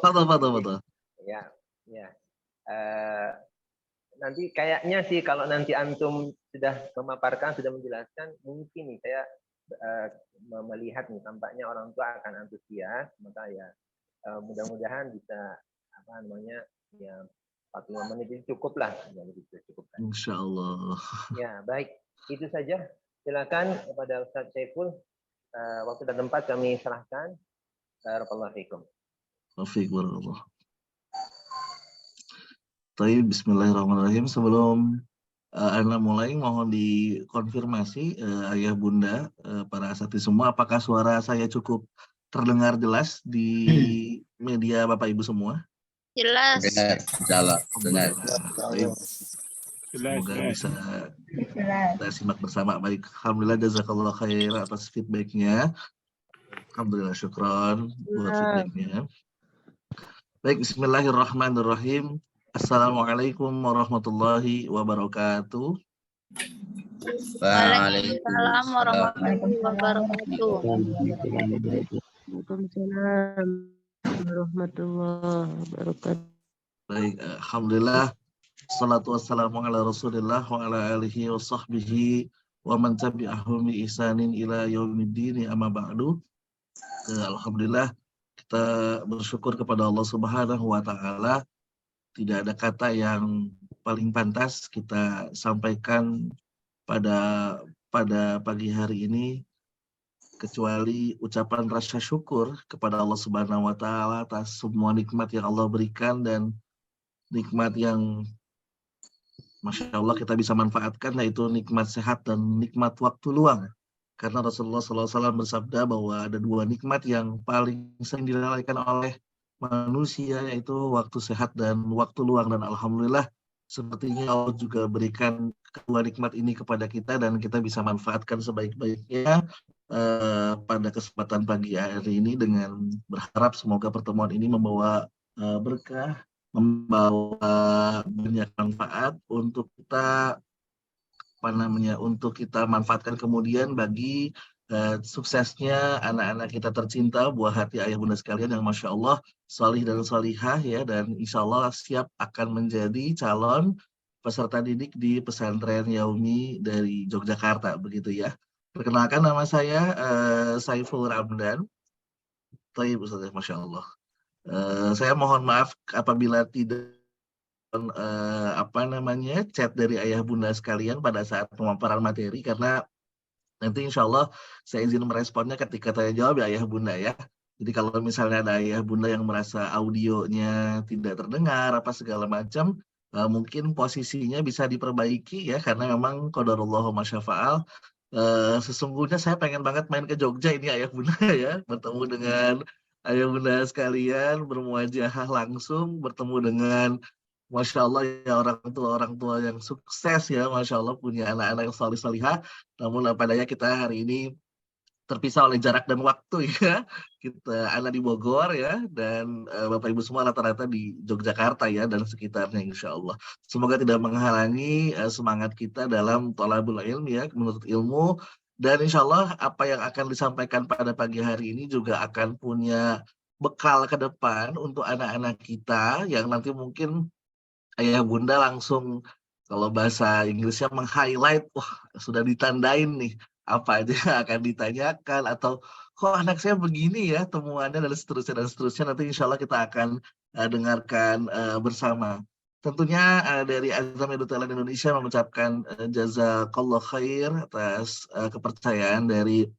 Betul, betul, Jadi, betul. ya, ya. Eh, nanti kayaknya sih kalau nanti antum sudah memaparkan, sudah menjelaskan, mungkin nih saya melihat nih tampaknya orang tua akan antusias, maka ya mudah-mudahan bisa apa namanya ya 45 menit itu cukup lah, ya begitu cukup kan. Insya Allah. Ya baik, itu saja. Silakan kepada Ustaz Saiful, waktu dan tempat kami serahkan. Barakallahu fiikum. Taufik warahmatullah. Baik, bismillahirrahmanirrahim. Sebelum Anda mulai, mohon dikonfirmasi ayah bunda para asatidz semua, apakah suara saya cukup terdengar jelas di media Bapak Ibu semua? Jelas. Benar, salah, benar. Baik, semoga bisa kita simak bersama. Baik, alhamdulillah jazakallah khair atas feedbacknya. Alhamdulillah, syukron buat feedbacknya. Baik, bismillahirrahmanirrahim. Assalamualaikum warahmatullahi wabarakatuh. Waalaikumsalam warahmatullahi wabarakatuh. Waalaikumsalam warahmatullahi wabarakatuh. Baik, alhamdulillah. Salatu wassalamu ala Rasulillah wa ala alihi wa sahbihi wa man tabi'ahum bi ihsanin ila yaumiddin, amma ba'du. Alhamdulillah, kita bersyukur kepada Allah Subhanahu wa taala. Tidak ada kata yang paling pantas kita sampaikan pada pagi hari ini kecuali ucapan rasa syukur kepada Allah Subhanahu wa taala atas semua nikmat yang Allah berikan, dan nikmat yang Masya Allah kita bisa manfaatkan, yaitu nikmat sehat dan nikmat waktu luang. Karena Rasulullah SAW bersabda bahwa ada dua nikmat yang paling sering dilalaikan oleh manusia, yaitu waktu sehat dan waktu luang. Dan alhamdulillah sepertinya Allah juga berikan kedua nikmat ini kepada kita, dan kita bisa manfaatkan sebaik-baiknya pada kesempatan pagi hari ini, dengan berharap semoga pertemuan ini membawa berkah, membawa banyak manfaat untuk kita untuk kita manfaatkan kemudian bagi suksesnya anak-anak kita tercinta, buah hati ayah bunda sekalian yang Masya Allah salih dan salihah ya, dan insya Allah siap akan menjadi calon peserta didik di pesantren Yaumi dari Yogyakarta, begitu ya. Perkenalkan, nama saya Saiful Ramdan. Taib Ustaz, Masya Allah. Saya mohon maaf apabila tidak chat dari ayah bunda sekalian pada saat pemaparan materi, karena nanti insya Allah saya izin meresponnya ketika tanya jawab ya ayah bunda ya. Jadi kalau misalnya ada ayah bunda yang merasa audionya tidak terdengar apa segala macam, mungkin posisinya bisa diperbaiki ya, karena memang qadarullah ma syafa'al. Sesungguhnya saya pengen banget main ke Jogja ini ayah bunda ya, bertemu dengan ayah bunda sekalian, bermuajahah langsung, bertemu dengan Masya Allah ya orang tua yang sukses ya, Masya Allah punya anak-anak yang salih salihah. Namun apa daya kita hari ini terpisah oleh jarak dan waktu ya. Kita anak di Bogor ya, dan Bapak Ibu semua rata-rata di Yogyakarta ya dan sekitarnya, insya Allah. Semoga tidak menghalangi semangat kita dalam thalabul ilmi ya, menuntut ilmu. Dan insya Allah apa yang akan disampaikan pada pagi hari ini juga akan punya bekal ke depan untuk anak-anak kita yang nanti mungkin ayah bunda langsung, kalau bahasa Inggrisnya meng-highlight, wah sudah ditandain nih apa aja yang akan ditanyakan, atau kok anak saya begini ya temuannya, dan seterusnya. Nanti insya Allah kita akan dengarkan bersama. Tentunya dari Azam Edu Talent Indonesia mengucapkan jazakallah khair atas kepercayaan dari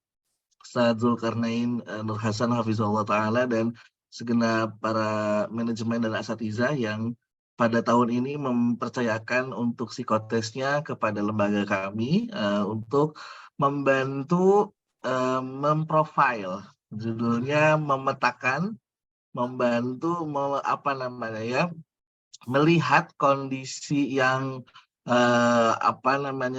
Ustaz Zulkarnain Nur Hasan Hafizullah Ta'ala dan segenap para manajemen dan asatizah yang pada tahun ini mempercayakan untuk psikotesnya kepada lembaga kami untuk membantu memprofile, judulnya memetakan, membantu melihat kondisi yang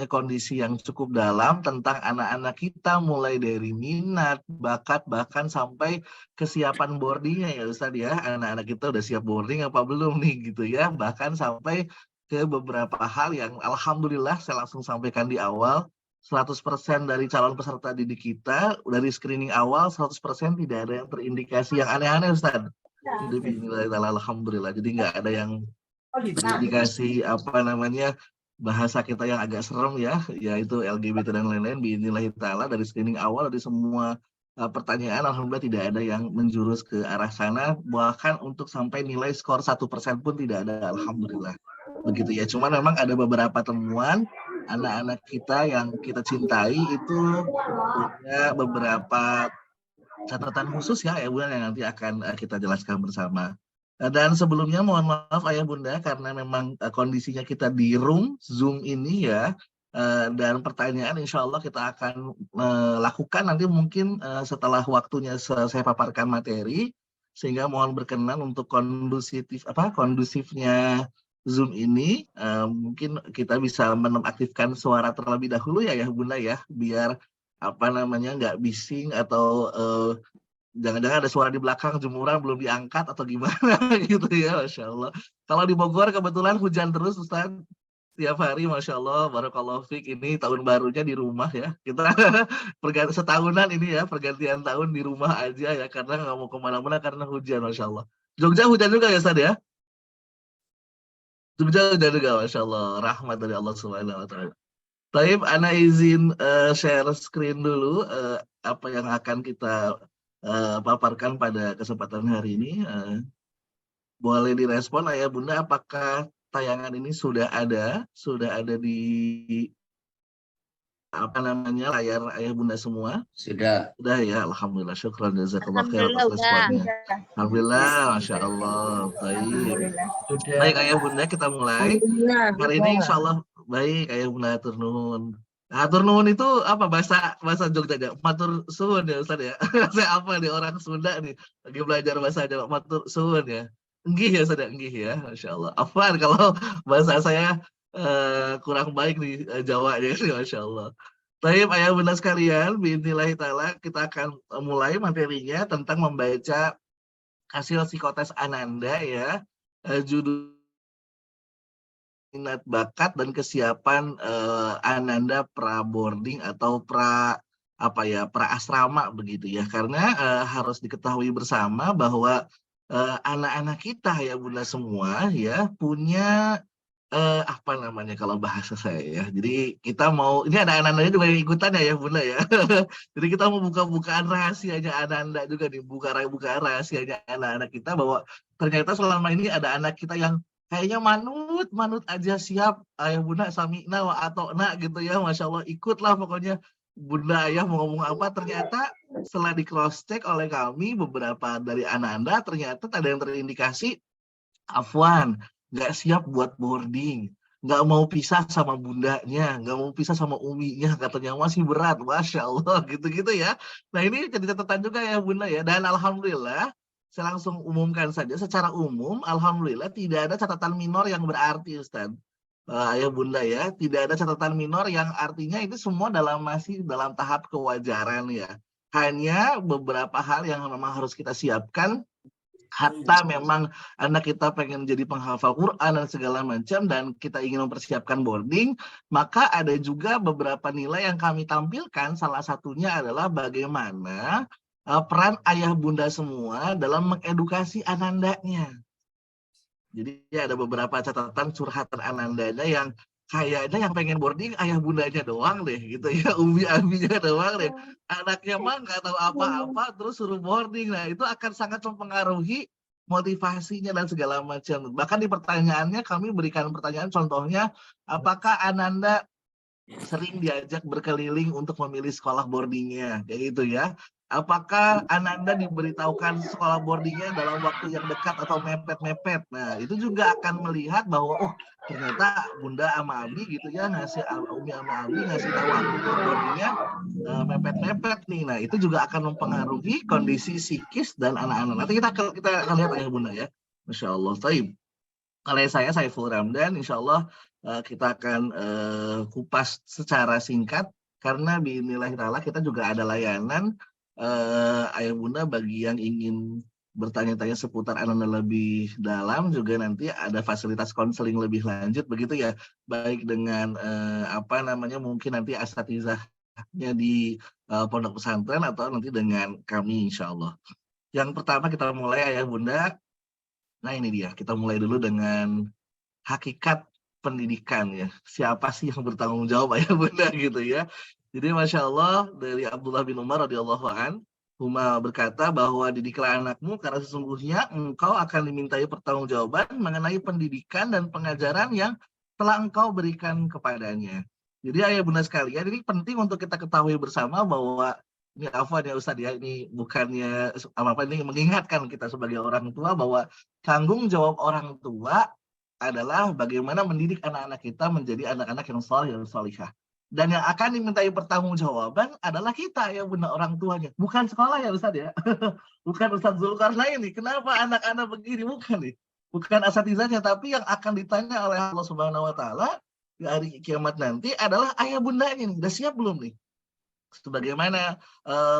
kondisi yang cukup dalam tentang anak-anak kita, mulai dari minat, bakat, bahkan sampai kesiapan boardingnya ya Ustaz ya. Anak-anak kita udah siap boarding apa belum nih gitu ya. Bahkan sampai ke beberapa hal yang alhamdulillah saya langsung sampaikan di awal, 100% dari calon peserta didik kita dari screening awal 100% tidak ada yang terindikasi yang aneh-aneh Ustaz. Jadi alhamdulillah. Jadi nggak ada yang dikasih apa namanya bahasa kita yang agak serem ya, yaitu LGBT dan lain-lain. Bismillah taala dari screening awal dari semua pertanyaan, alhamdulillah tidak ada yang menjurus ke arah sana. Bahkan untuk sampai nilai skor 1% pun tidak ada, alhamdulillah. Begitu ya. Cuman memang ada beberapa temuan anak-anak kita yang kita cintai itu punya beberapa catatan khusus ya Bunda yang nanti akan kita jelaskan bersama. Dan sebelumnya mohon maaf Ayah Bunda karena memang kondisinya kita di room Zoom ini ya. Dan pertanyaan insya Allah kita akan lakukan nanti mungkin setelah waktunya saya paparkan materi, sehingga mohon berkenan untuk kondusifnya Zoom ini mungkin kita bisa menonaktifkan suara terlebih dahulu ya Bunda ya, biar apa namanya nggak bising atau jangan-jangan ada suara di belakang jemuran belum diangkat atau gimana gitu ya, Masya Allah. Kalau di Bogor kebetulan hujan terus Ustaz, tiap hari Masya Allah, barakallahu fiik, ini tahun barunya di rumah ya. Kita setahunan ini ya, pergantian tahun di rumah aja ya, karena nggak mau kemana-mana karena hujan Masya Allah. Jogja hujan juga ya Ustaz ya? Jogja hujan juga Masya Allah, rahmat dari Allah Subhanahu Wa Ta'ala. Baik, Ana izin share screen dulu apa yang akan kita paparkan pada kesempatan hari ini. Boleh direspon Ayah Bunda, apakah tayangan ini sudah ada di apa namanya layar Ayah Bunda semua? Sudah. Sudah ya, alhamdulillah, syukran jazakallah khair atas responnya. Alhamdulillah, Masya Allah. Baik Ayah Bunda, kita mulai. Hari ini insya Allah baik Ayah Bunda, hatur nuhun. Hatur nuhun itu apa bahasa Jogja aja? Matur suwun ya Ustaz ya. Saya apa nih orang Sunda nih lagi belajar bahasa Jawa, matur suwun ya. Enggih ya Ustaz ya, enggih ya. Masya Allah. Afwan kalau bahasa saya kurang baik di Jawa ya, Masya Allah. Baik Ayah Bunda sekalian, biidznillah taala kita akan mulai materinya tentang membaca hasil psikotes Ananda ya. Judul minat bakat dan kesiapan Ananda pra boarding atau pra asrama begitu ya, karena harus diketahui bersama bahwa anak-anak kita ya Bunda semua ya punya apa namanya kalau bahasa saya ya, jadi kita mau ini ada Anandanya juga yang ikutan ya Bunda ya. Jadi kita mau buka-bukaan rahasianya Ananda juga nih, buka-bukaan rahasianya anak-anak kita bahwa ternyata selama ini ada anak kita yang kayaknya manut aja siap Ayah Bunda sami'na wa atokna gitu ya, Masya Allah, ikutlah pokoknya Bunda Ayah mau ngomong apa. Ternyata setelah di cross check oleh kami beberapa dari anak-anak ternyata ada yang terindikasi afwan, nggak siap buat boarding, nggak mau pisah sama bundanya, nggak mau pisah sama uminya, katanya masih berat, Masya Allah, gitu-gitu ya. Nah ini jadi catatan juga ya Bunda ya, dan alhamdulillah saya langsung umumkan saja secara umum, alhamdulillah tidak ada catatan minor yang berarti Ustaz. Ayah Bunda ya, tidak ada catatan minor yang artinya itu semua masih dalam tahap kewajaran ya. Hanya beberapa hal yang memang harus kita siapkan. Hatta memang anak kita pengen jadi penghafal Quran dan segala macam dan kita ingin mempersiapkan boarding, maka ada juga beberapa nilai yang kami tampilkan. Salah satunya adalah bagaimana peran Ayah Bunda semua dalam mengedukasi anandanya. Jadi ada beberapa catatan curhatan anandanya yang kayaknya yang pengen boarding Ayah Bundanya doang deh gitu ya, umi-abinya doang deh. Anaknya mah nggak tahu apa-apa terus suruh boarding. Nah itu akan sangat mempengaruhi motivasinya dan segala macam. Bahkan di pertanyaannya kami berikan pertanyaan contohnya, apakah Ananda sering diajak berkeliling untuk memilih sekolah boardingnya, kayak gitu ya. Apakah Ananda diberitahukan sekolah boardingnya dalam waktu yang dekat atau mepet-mepet. Nah itu juga akan melihat bahwa oh ternyata Bunda sama Abi gitu ya ngasih Umi sama Abi ngasih tahu aku untuk boardingnya mepet-mepet nih. Nah itu juga akan mempengaruhi kondisi psikis dan anak-anak. Nanti kita akan lihat ya Bunda ya. Masya Allah. Taib. Kalau saya Saiful Ramdan, insya Allah kita akan kupas secara singkat karena biidznillah taala kita juga ada layanan Ayah Bunda bagi yang ingin bertanya-tanya seputar Ananda lebih dalam, juga nanti ada fasilitas konseling lebih lanjut begitu ya, baik dengan apa namanya mungkin nanti asatizahnya di pondok pesantren atau nanti dengan kami insya Allah. Yang pertama kita mulai Ayah Bunda Nah ini dia, kita mulai dulu dengan hakikat pendidikan ya. Siapa sih yang bertanggung jawab ayah bunda gitu ya. Jadi Masya Allah dari Abdullah bin Umar radhiyallahu an, Huma berkata bahwa didiklah anakmu karena sesungguhnya engkau akan dimintai pertanggungjawaban mengenai pendidikan dan pengajaran yang telah engkau berikan kepadanya. Jadi ayah bunda sekalian, ini penting untuk kita ketahui bersama bahwa ini afwan ya Ustadz ya, ini bukannya apa ini mengingatkan kita sebagai orang tua bahwa tanggung jawab orang tua adalah bagaimana mendidik anak-anak kita menjadi anak-anak yang saleh dan salihah. Dan yang akan dimintai pertanggungjawaban adalah kita ya bunda orang tuanya, bukan sekolah ya Ustadz ya. Bukan Ustadz Zulkarnain ini. Kenapa anak-anak begini? Bukan nih. Bukan asatizahnya, tapi yang akan ditanya oleh Allah Subhanahu wa taala di hari kiamat nanti adalah ayah bundanya nih. Udah siap belum nih? Sebagaimana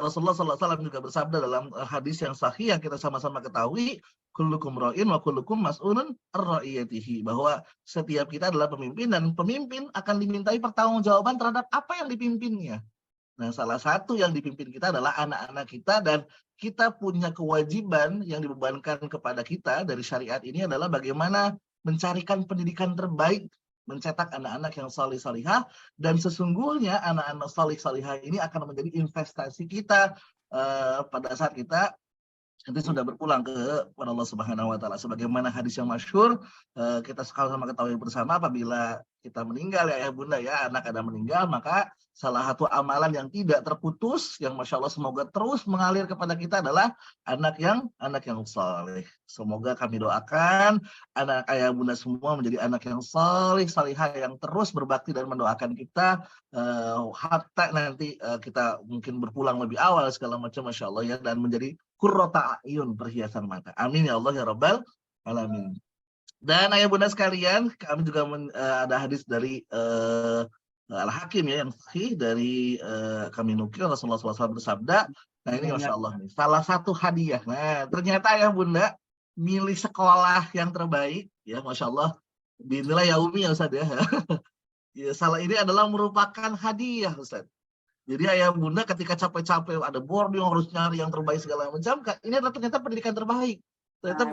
Rasulullah SAW juga bersabda dalam hadis yang sahih yang kita sama-sama ketahui, kullukum ra'in wa kullukum mas'ulun ar-ra'iyatihi, bahwa setiap kita adalah pemimpin dan pemimpin akan dimintai pertanggungjawaban terhadap apa yang dipimpinnya. Nah, salah satu yang dipimpin kita adalah anak-anak kita, dan kita punya kewajiban yang dibebankan kepada kita dari syariat ini adalah bagaimana mencarikan pendidikan terbaik, mencetak anak-anak yang salih salihah, dan sesungguhnya anak-anak salih salihah ini akan menjadi investasi kita pada saat kita nanti sudah berpulang kepada Allah Subhanahu wa taala. Sebagaimana hadis yang masyhur, kita sama ketahui bersama, apabila kita meninggal ya ayah bunda ya, anak ada meninggal, maka salah satu amalan yang tidak terputus yang Masya Allah semoga terus mengalir kepada kita adalah anak yang saleh. Semoga kami doakan anak ayah bunda semua menjadi anak yang saleh salihah, yang terus berbakti dan mendoakan kita hatta nanti kita mungkin berpulang lebih awal segala macam Masya Allah ya, dan menjadi qurrata a'yun, perhiasan mata. Amin ya Allah ya Rabbal alamin. Dan ayah bunda sekalian, kami juga ada hadis dari Al-Hakim ya yang sahih dari kami nukil Rasulullah SAW bersabda. Nah ini Masya Allah nih, salah satu hadiah. Nah ternyata ayah bunda milih sekolah yang terbaik ya, Masya Allah. Binilai yaumi ya Ustaz ya. Ya, salah ini adalah merupakan hadiah Ustaz. Jadi ayah bunda ketika capek-capek ada boarding harus nyari yang terbaik segala macam, ini adalah ternyata pendidikan terbaik. Ternyata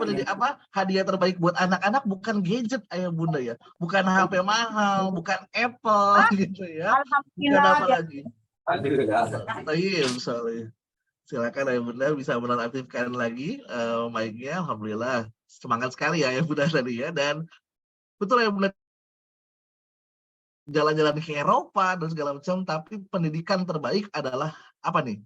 hadiah terbaik buat anak-anak bukan gadget ayah bunda ya, bukan HP mahal, bukan Apple gitu ya, bukan apa lagi. Iya misalnya. Silakan ayah bunda bisa menonaktifkan lagi mic-nya. Alhamdulillah semangat sekali ya ayah bunda tadi ya, dan betul ayah bunda jalan-jalan ke Eropa dan segala macam, tapi pendidikan terbaik adalah apa nih?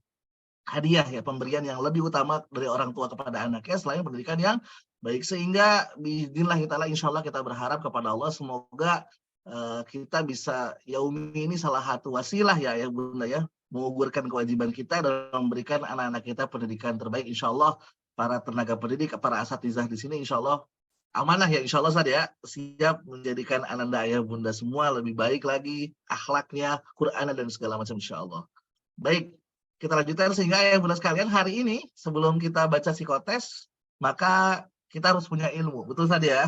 Hadiah ya, pemberian yang lebih utama dari orang tua kepada anaknya selain pendidikan yang baik. Sehingga biiznillah taala insyaallah kita berharap kepada Allah semoga kita bisa yaumi ini salah satu wasilah ya bunda ya, menggugurkan kewajiban kita dan memberikan anak-anak kita pendidikan terbaik. Insyaallah para tenaga pendidik, para asatizah di sini insyaallah amanah ya insyaallah saya siap menjadikan ananda ayah bunda semua lebih baik lagi akhlaknya, Quran dan segala macam insyaallah. Baik, kita lanjutkan. Sehingga ayah bunda sekalian, hari ini sebelum kita baca psikotes maka kita harus punya ilmu, betul saja ya.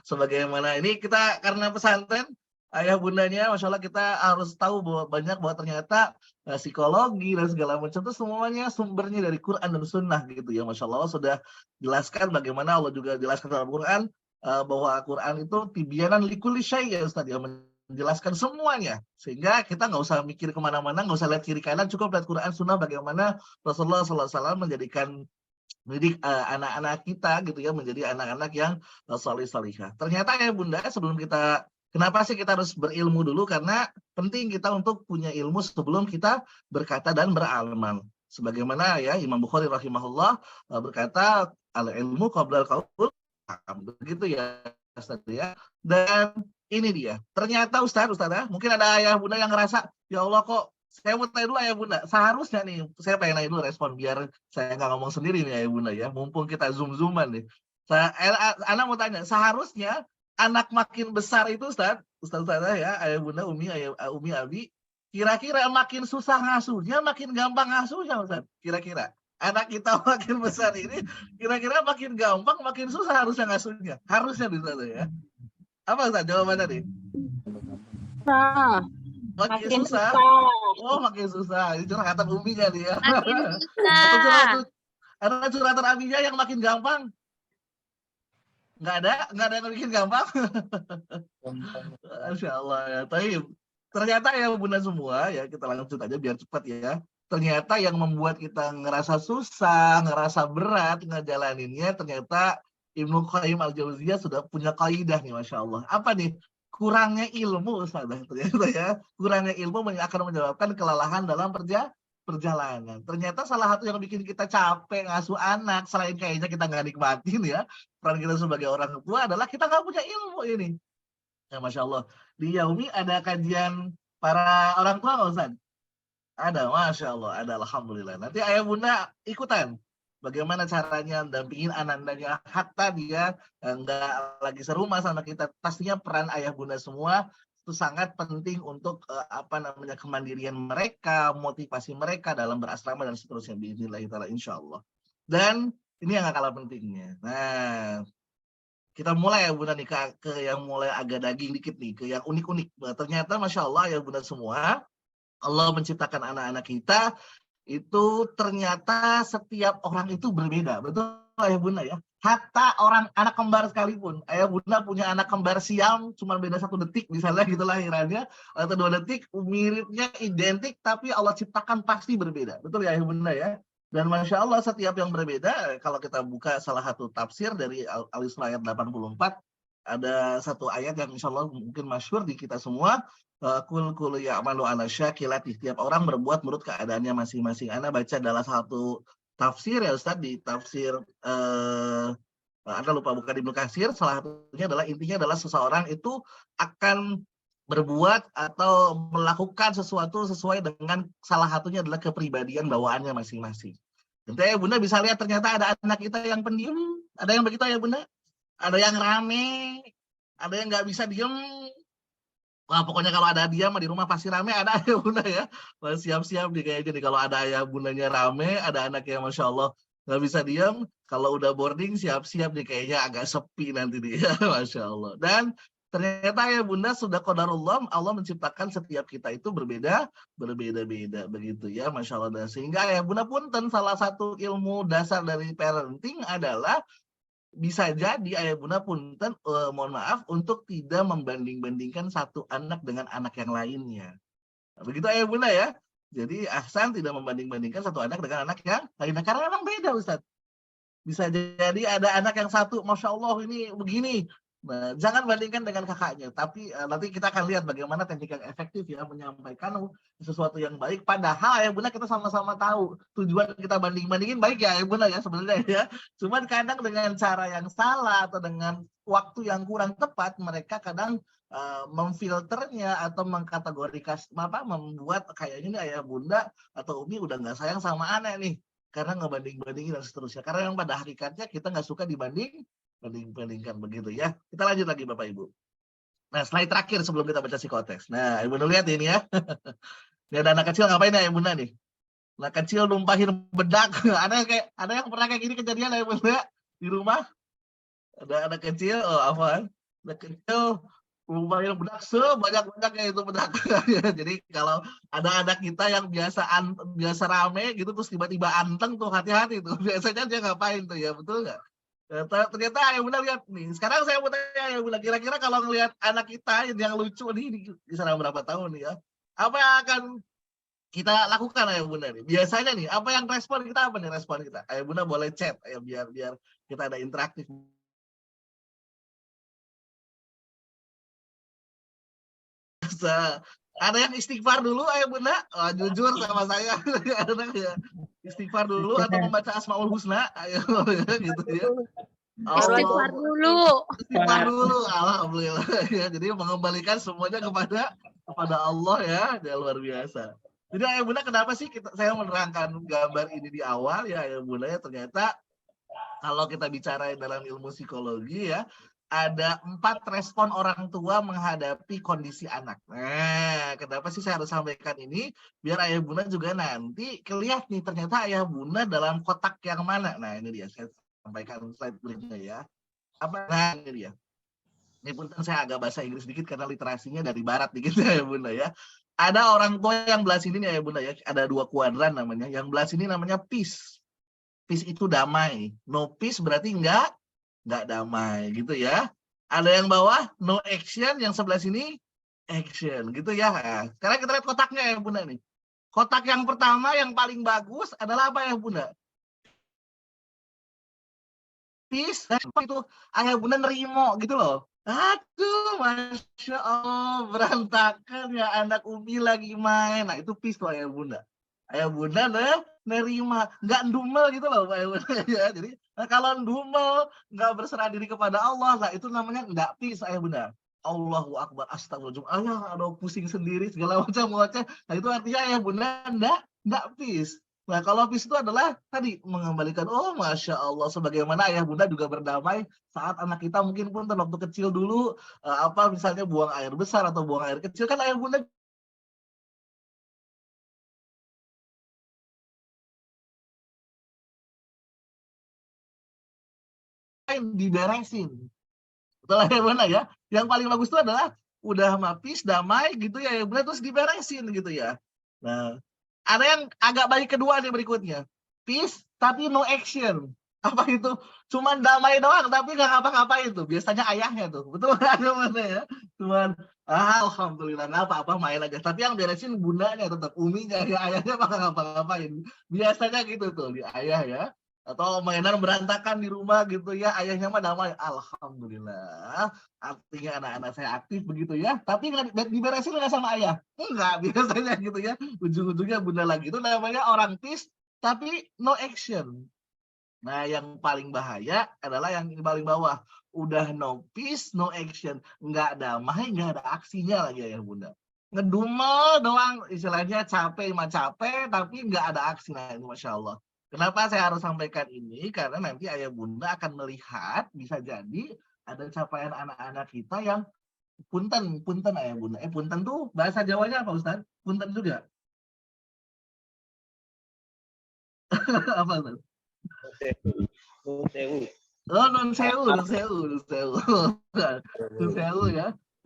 Sebagaimana ini kita karena pesantren ayah bundanya Masya Allah kita harus tahu bahwa ternyata psikologi dan segala macam itu semuanya sumbernya dari Quran dan Sunnah gitu ya. Masya Allah sudah jelaskan bagaimana Allah juga jelaskan dalam Quran bahwa Quran itu tibyanan likulli syai' ya Ustaz ya, menjelaskan semuanya, sehingga kita nggak usah mikir kemana-mana, nggak usah lihat kiri kanan, cukup lihat Quran Sunnah bagaimana Rasulullah SAW menjadikan mendidik anak-anak kita gitu ya menjadi anak-anak yang salih salihah. Ternyata ya bunda, sebelum kita kenapa sih kita harus berilmu dulu? Karena penting kita untuk punya ilmu sebelum kita berkata dan beramal. Sebagaimana ya Imam Bukhari rahimahullah berkata, al-ilmu qabla al-qaul, begitu ya Ustaz ya. Dan ini dia. Ternyata Ustaz mungkin ada ayah bunda yang ngerasa, ya Allah kok saya mau tanya dulu ayah bunda, seharusnya nih saya pengen nanya dulu respon biar saya nggak ngomong sendiri nih ayah bunda ya, mumpung kita zoom-zooman nih. Anak mau tanya, seharusnya anak makin besar itu Ustaz ya, ayah bunda, Umi Abi, kira-kira makin susah ngasuhnya, makin gampang ngasuhnya Ustaz? Kira-kira anak kita makin besar ini, kira-kira makin gampang, makin susah harusnya ngasuhnya? Harusnya Ustaz ya. Apa Ustaz jawabannya nih? Makin susah. Oh makin susah. Ini curhatan Uminya nih ya. Makin susah. Ada curhatan Abinya yang makin gampang. Nggak ada yang bikin gampang. Masya Allah ya. Tapi ternyata ya bunda semua ya, kita lanjut aja biar cepat ya. Ternyata yang membuat kita ngerasa susah, ngerasa berat ngejalaninnya, ternyata Ibnu Qayyim al-Jauziyah sudah punya kaidah nih, Masya Allah. Apa nih? Kurangnya ilmu, Ustaz, ternyata ya. Kurangnya ilmu akan menyebabkan kelelahan dalam perjalanan. Ternyata salah satu yang bikin kita capek ngasuh anak, selain kayaknya kita nggak nikmatin ya, peran kita sebagai orang tua adalah kita nggak punya ilmu ini. Ya, Masya Allah. Di Yaumi ada kajian para orang tua nggak, Ustaz? Ada, Masya Allah, ada, Alhamdulillah. Nanti ayah bunda ikutan. Bagaimana caranya dampingin anak-anaknya, hatta dia nggak lagi serumah sama kita. Pastinya peran ayah bunda semua itu sangat penting untuk kemandirian mereka, motivasi mereka dalam berasrama dan seterusnya. Bismillahirrahmanirrahim, insya Allah. Dan ini yang gak kalah pentingnya. Nah, kita mulai ya bunda nih ke yang mulai agak daging dikit nih, ke yang unik-unik. Nah, ternyata Masya Allah ya bunda semua, Allah menciptakan anak-anak kita itu ternyata setiap orang itu berbeda. Betul ayah bunda ya? Hatta orang anak kembar sekalipun. Ayah bunda punya anak kembar siam, cuma beda 1 detik misalnya gitu lahirannya, atau 2 detik, miripnya identik, tapi Allah ciptakan pasti berbeda. Betul ya ayah bunda ya? Dan Masya Allah setiap yang berbeda, kalau kita buka salah satu tafsir dari Al-Isra ayat 84, ada satu ayat yang insya Allah mungkin masyhur di kita semua, kul ya'malu ala syakilati, tiap orang berbuat menurut keadaannya masing-masing. Ana baca dalam satu tafsir ya Ustaz, di tafsir Anda lupa buka di Ibnu Katsir, salah satunya adalah intinya adalah seseorang itu akan berbuat atau melakukan sesuatu sesuai dengan salah satunya adalah kepribadian bawaannya masing-masing. Nanti ya Bunda bisa lihat ternyata ada anak kita yang pendiam, ada yang begitu ya Bunda, ada yang rame, ada yang nggak bisa diem. Wah, pokoknya kalau ada dia mah di rumah pasti rame, ada ayah bunda ya. Siap-siap nih kayaknya nih, kalau ada ayah bundanya rame, ada anak yang Masya Allah nggak bisa diam. Kalau udah boarding siap-siap nih kayaknya agak sepi nanti dia. Masya Allah. Dan ternyata ayah bunda sudah qadarullah, Allah menciptakan setiap kita itu berbeda-beda begitu ya, Masya Allah. Dan sehingga ayah bunda punten, salah satu ilmu dasar dari parenting adalah bisa jadi ayah bunda punten, mohon maaf, untuk tidak membanding-bandingkan satu anak dengan anak yang lainnya. Nah, begitu ayah bunda ya. Jadi ahsan tidak membanding-bandingkan satu anak dengan anak yang lainnya, karena memang beda Ustaz. Bisa jadi ada anak yang satu, Masya Allah ini begini. Nah, jangan bandingkan dengan kakaknya, tapi nanti kita akan lihat bagaimana teknik yang efektif ya menyampaikan sesuatu yang baik. Padahal ya bunda kita sama-sama tahu tujuan kita banding-bandingin baik ya bunda ya sebenarnya ya. Cuman kadang dengan cara yang salah atau dengan waktu yang kurang tepat, mereka kadang memfilternya atau mengkategorikan membuat kayaknya nih ayah bunda atau umi udah nggak sayang sama anak nih karena ngebanding-bandingin dan seterusnya. Karena yang pada hakikatnya kita nggak suka bandingkan begitu ya. Kita lanjut lagi Bapak Ibu. Nah, slide terakhir sebelum kita baca psikotes. Nah, Ibu lihat ini ya. Ini ada anak kecil ngapain ya Ibu nih? Anak kecil numpahin bedak. ada yang pernah kayak gini kejadian ya Ibu di rumah? Ada anak kecil, anak kecil numpahin bedak sebanyak-banyaknya itu bedak. Jadi kalau ada anak kita yang biasa rame gitu terus tiba-tiba anteng tuh, hati-hati tuh. Biasanya dia ngapain tuh ya, betul nggak? Ternyata ayah bunda lihat nih. Sekarang saya mau tanya ayah bunda, kira-kira kalau ngelihat anak kita yang lucu nih di kisaran berapa tahun nih ya, apa yang akan kita lakukan ayah bunda nih? Biasanya nih, apa yang respon kita, apa nih respon kita? Ayah bunda boleh chat ya, biar kita ada interaktif. Ada yang istighfar dulu ayah bunda, jujur sama saya. Istighfar dulu atau membaca Asmaul Husna, ayo gitu ya. Istighfar dulu. Istighfar dulu, alhamdulillah ya. Jadi mengembalikan semuanya kepada Allah ya, dia luar biasa. Jadi ayah bunda, kenapa sih saya menerangkan gambar ini di awal ya ayah bunda ya, ternyata kalau kita bicara dalam ilmu psikologi ya, ada 4 respon orang tua menghadapi kondisi anak. Nah, kenapa sih saya harus sampaikan ini? Biar ayah bunda juga nanti kelihatan nih, ternyata ayah bunda dalam kotak yang mana. Nah, ini dia, saya sampaikan slide berikutnya ya. Nah, ini dia. Ini punten saya agak bahasa Inggris sedikit karena literasinya dari barat dikit ya bunda ya. Ada orang tua yang belah sini nih ya bunda ya, ada 2 kuadran namanya. Yang belah sini namanya peace. Peace itu damai. No peace berarti enggak nggak damai gitu ya. Ada yang bawah no action, yang sebelah sini action gitu ya. Nah, sekarang kita lihat kotaknya ya Bunda nih. Kotak yang pertama yang paling bagus adalah apa ya Bunda? Peace, itu ayah Bunda nerimo gitu loh. Aduh, Masya Allah, berantakan ya anak Umi lagi main. Nah, itu peace tuh ayah Bunda. Ayah Bunda nerima, nggak ndumel gitu loh ayah Bunda. Ya, jadi kalau ndumel, nggak berserah diri kepada Allah, nah itu namanya nggak peace ayah Bunda. Allahu Akbar, astagfirullahaladzim, ayah aduh pusing sendiri, segala macam. Nah itu artinya ayah Bunda nggak peace. Nah, kalau peace itu adalah tadi mengembalikan, oh Masya Allah, sebagaimana ayah Bunda juga berdamai saat anak kita mungkin pun waktu kecil dulu, misalnya buang air besar atau buang air kecil, kan ayah Bunda diberesin. Betul ayah Bunda ya. Yang paling bagus itu adalah udah peace, damai gitu ya ayah Bunda, terus diberesin gitu ya. Nah, ada yang agak baik kedua nih berikutnya. Peace tapi no action. Apa itu? Cuman damai doang tapi nggak ngapa-ngapain tuh. Biasanya ayahnya tuh. Betul nggak mana ya? Cuman alhamdulillah nggak apa-apa main aja. Tapi yang beresin bundanya tetap, uminya ya, ayahnya bakal ngapa-ngapain. Biasanya gitu tuh di ayah ya. Atau mainan berantakan di rumah gitu ya, ayahnya mah damai. Alhamdulillah. Artinya anak-anak saya aktif begitu ya. Tapi nggak diberesin nggak sama ayah. Enggak, biasanya gitu ya. Ujung-ujungnya Bunda lagi. Itu namanya orang peace tapi no action. Nah, yang paling bahaya adalah yang paling bawah. Udah no peace, no action. Nggak damai, nggak ada aksinya lagi ya Bunda. Ngedumel doang, istilahnya capek mah capek, tapi nggak ada aksi. Nah, ini Masya Allah. Kenapa saya harus sampaikan ini? Karena nanti ayah Bunda akan melihat, bisa jadi ada capaian anak-anak kita yang punten ayah Bunda. Punten tuh bahasa Jawanya apa Ustaz? Punten juga. Apa Ustaz? Oh, nun sewu ya. Nun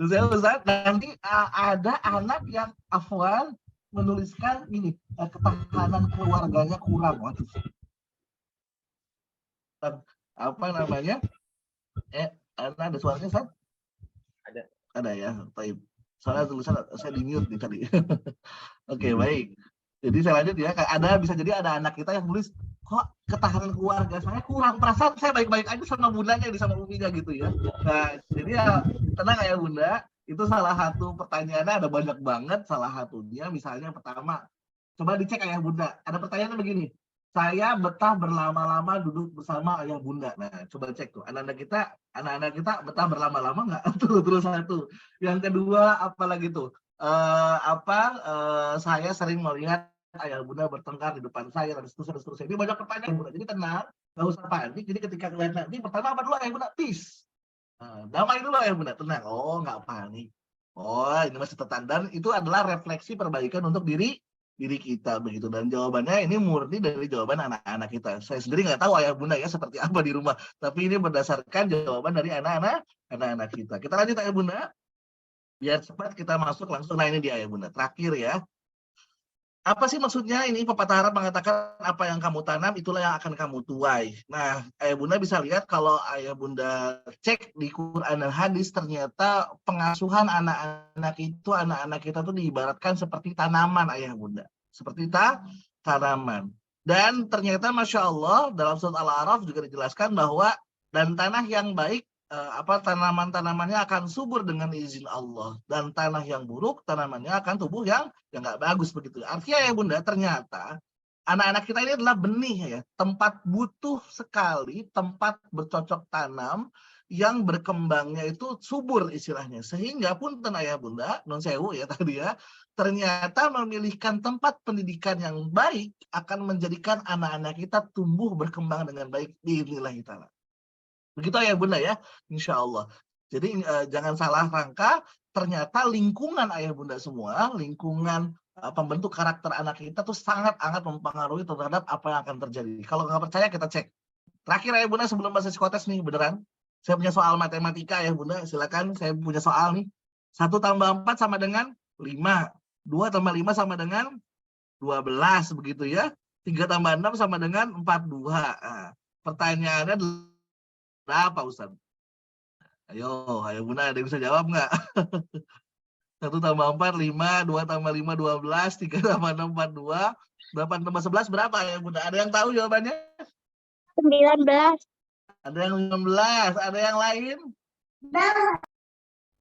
sewu Ustaz. Nanti ada anak yang afwan menuliskan ini, ketahanan keluarganya kurang. Waduh. Apa namanya? Ada suaranya Ustaz? Ada ya. Baik. Soalnya tulisan saya di mute nih tadi. Oke, baik. Jadi saya lanjut ya. Bisa jadi ada anak kita yang nulis, kok ketahanan keluarga saya kurang, perasaan saya baik-baik aja sama bundanya, sama uminya gitu ya. Nah, jadi ya tenang ya Bunda, itu salah satu pertanyaannya ada banyak banget. Salah satunya misalnya pertama, coba dicek ayah Bunda. Ada pertanyaannya begini, saya betah berlama-lama duduk bersama ayah Bunda. Nah, coba cek tuh, anak-anak kita betah berlama-lama nggak? Terus satu. Yang kedua, apalagi tuh? Saya sering melihat ayah Bunda bertengkar di depan saya dan seterusnya. Ini banyak pertanyaan Bunda. Jadi tenang, nggak usah panik. Jadi ketika kalian nanti pertama apa dulu ayah Bunda? Peace. Damai dulu ayah Bunda, tenang. Oh, nggak panik. Oh, ini masih dan itu adalah refleksi perbaikan untuk diri kita begitu. Dan jawabannya ini murni dari jawaban anak-anak kita. Saya sendiri nggak tahu ayah Bunda ya seperti apa di rumah. Tapi ini berdasarkan jawaban dari anak-anak kita. Kita lanjut ayah Bunda. Biar cepat kita masuk langsung. Nah, ini dia ayah Bunda. Terakhir ya. Apa sih maksudnya ini? Pepatah Arab mengatakan apa yang kamu tanam itulah yang akan kamu tuai. Nah, ayah Bunda bisa lihat kalau ayah Bunda cek di Quran dan hadis, ternyata pengasuhan anak-anak kita tuh diibaratkan seperti tanaman ayah Bunda. Seperti tanaman. Dan ternyata Masya Allah dalam surat Al-A'raf juga dijelaskan bahwa dan tanah yang baik, tanaman-tanamannya akan subur dengan izin Allah, dan tanah yang buruk tanamannya akan tumbuh yang nggak bagus begitu. Artinya ya Bunda, ternyata anak-anak kita ini adalah benih ya, tempat butuh sekali, tempat bercocok tanam yang berkembangnya itu subur istilahnya. Sehingga pun ayah Bunda, non sewu ya tadi ya, ternyata memilihkan tempat pendidikan yang baik akan menjadikan anak-anak kita tumbuh berkembang dengan baik biidznillah ta'ala. Begitu ya Bunda ya, insya Allah. Jadi jangan salah rangka, ternyata lingkungan ayah Bunda semua, lingkungan pembentuk karakter anak kita tuh sangat-sangat mempengaruhi terhadap apa yang akan terjadi. Kalau nggak percaya kita cek. Terakhir ayah Bunda sebelum bahas psikotes nih, beneran. Saya punya soal matematika ayah Bunda, silakan saya punya soal nih. 1 tambah 4 sama dengan 5. 2 tambah 5 sama dengan 12, begitu ya. 3 tambah 6 sama dengan 42. Nah, pertanyaannya berapa Ustaz? Ayo Bunda, ada yang bisa jawab nggak? 1 tambah 4, 5, 2 tambah 5, 12, 3 tambah 6, 42, 8 tambah 11 berapa ya Bunda? Ada yang tahu jawabannya? 19. Ada yang 15, ada yang lain?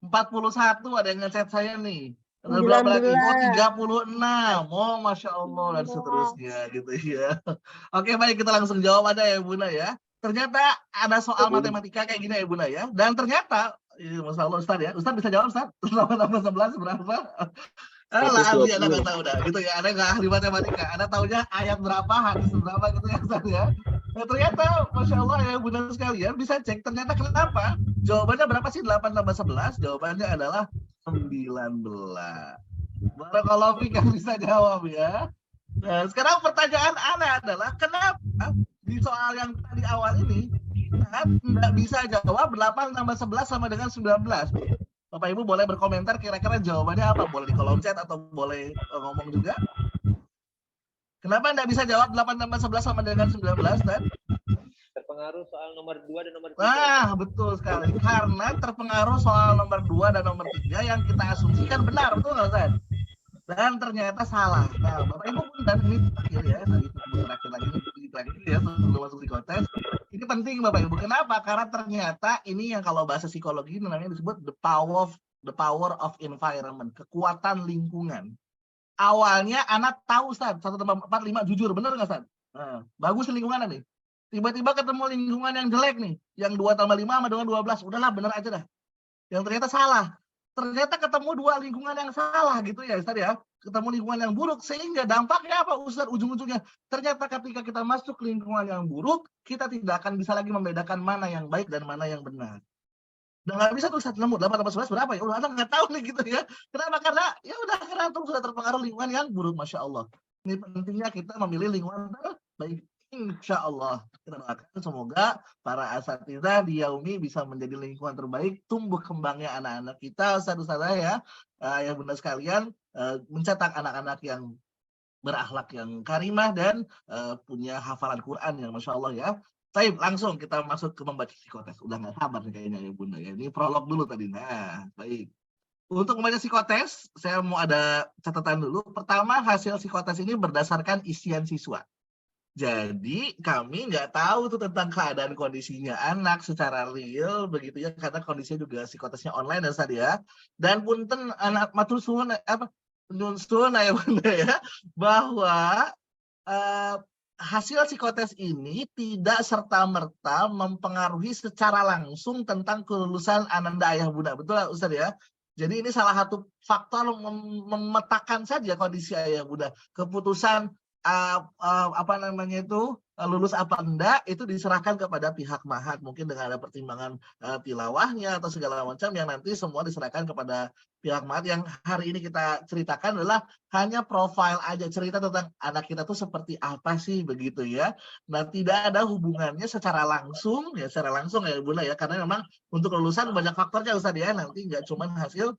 41, ada yang nge-chat saya nih. Ada berapa lagi? Oh, 36. Oh, Masya Allah, dan seterusnya gitu ya. Oke, baik, kita langsung jawab aja ya Bunda ya. Ternyata ada soal matematika kayak gini ya Bunda ya. Dan ternyata, Masya Allah Ustaz ya. Ustaz bisa jawab Ustaz? 8 tambah 11 berapa? Lah ahli Anda nggak tahu dah gitu ya. Anda nggak ahli matematika. Anda taunya ayat berapa, hadis berapa gitu ya Ustaz ya. Nah, ternyata Masya Allah ya Bunda sekalian bisa cek ternyata kenapa. Jawabannya berapa sih 8 tambah 11? Jawabannya adalah 19. Barakallahu fiik yang bisa jawab ya. Nah, sekarang pertanyaan Anda adalah kenapa di soal yang tadi awal ini kita nggak bisa jawab 8 tambah 11 sama dengan 19? Bapak Ibu boleh berkomentar kira-kira jawabannya apa? Boleh di kolom chat atau boleh ngomong juga. Kenapa Anda bisa jawab 8 tambah 11 sama dengan 19, Dan? Terpengaruh soal nomor 2 dan nomor 3. Nah, betul sekali. Karena terpengaruh soal nomor 2 dan nomor 3 yang kita asumsikan benar, betul nggak, Ustaz? Dan ternyata salah. Nah, Bapak Ibu pun dan ini terakhir ya, terakhir lagi ya sebelum masuk psikotes. Ini penting Bapak Ibu. Kenapa? Karena ternyata ini yang kalau bahasa psikologi namanya disebut the power of environment, kekuatan lingkungan. Awalnya anak tahu Ustaz, 1 tambah 4, 5, jujur bener nggak Ustaz? Nah, bagus lingkungan nih. Tiba-tiba ketemu lingkungan yang jelek nih, yang 2 tambah 5 sama dengan 12, udahlah bener aja dah. Yang ternyata salah. Ternyata ketemu 2 lingkungan yang salah gitu ya Ustaz ya. Ketemu lingkungan yang buruk sehingga dampaknya apa Ustaz ujung-ujungnya? Ternyata ketika kita masuk lingkungan yang buruk, kita tidak akan bisa lagi membedakan mana yang baik dan mana yang benar. Udah nggak bisa tuh Ustaz nemu 8 tambah 11 berapa ya? Udah Anda nggak tahu nih gitu ya. Kenapa? Karena ya udah karena sudah terpengaruh lingkungan yang buruk, Masya Allah. Ini pentingnya kita memilih lingkungan terbaik. Insya Allah kita doakan semoga para asatidzah di Yaumi bisa menjadi lingkungan terbaik, tumbuh kembangnya anak-anak kita, Ustaz-ustazah ya, ayah bunda sekalian, mencetak anak-anak yang berakhlak yang karimah dan punya hafalan Quran yang Masya Allah ya. Baik, langsung kita masuk ke membaca psikotes. Udah nggak sabar nih kayaknya ya bunda ya. Ini prolog dulu tadi. Nah, baik. Untuk membaca psikotes, saya mau ada catatan dulu. Pertama, hasil psikotes ini berdasarkan isian siswa. Jadi kami nggak tahu tuh tentang keadaan kondisinya anak secara real begitu ya, karena kondisinya juga psikotesnya online dan tadi ya. Dan punten anak matur suwun apa nyunsun ya bunda ya, bahwa hasil psikotes ini tidak serta-merta mempengaruhi secara langsung tentang kelulusan Ananda ayah bunda, betul Ustaz ya? Jadi ini salah satu faktor memetakan saja kondisi ayah bunda. Keputusan apa namanya itu lulus apa enggak itu diserahkan kepada pihak mahat, mungkin dengan ada pertimbangan tilawahnya atau segala macam yang nanti semua diserahkan kepada pihak mahat. Yang hari ini kita ceritakan adalah hanya profil aja, cerita tentang anak kita tuh seperti apa sih begitu ya. Nah, tidak ada hubungannya secara langsung ya bunda ya, karena memang untuk lulusan banyak faktornya Ustaz ya, nanti nggak cuma hasil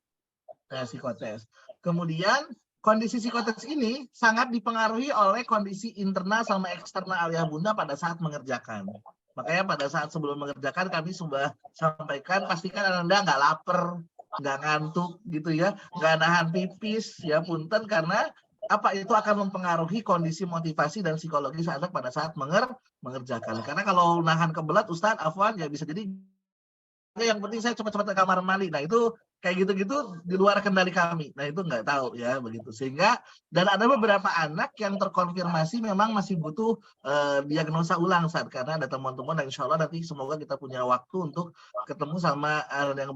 psikotes. Kemudian kondisi psikotes ini sangat dipengaruhi oleh kondisi internal sama eksternal ayah bunda pada saat mengerjakan. Makanya pada saat sebelum mengerjakan kami sudah sampaikan, pastikan Anda nggak lapar, nggak ngantuk gitu ya, nggak nahan pipis ya punten, karena apa itu akan mempengaruhi kondisi motivasi dan psikologis anak pada saat mengerjakan. Karena kalau nahan kebelat Ustadz Afwan ya bisa jadi yang penting saya cepat-cepat ke kamar mandi. Nah itu kayak gitu-gitu di luar kendali kami. Nah itu nggak tahu ya begitu. Sehingga dan ada beberapa anak yang terkonfirmasi memang masih butuh diagnosa ulang saat, karena ada teman-teman dan insya Allah nanti semoga kita punya waktu untuk ketemu sama yang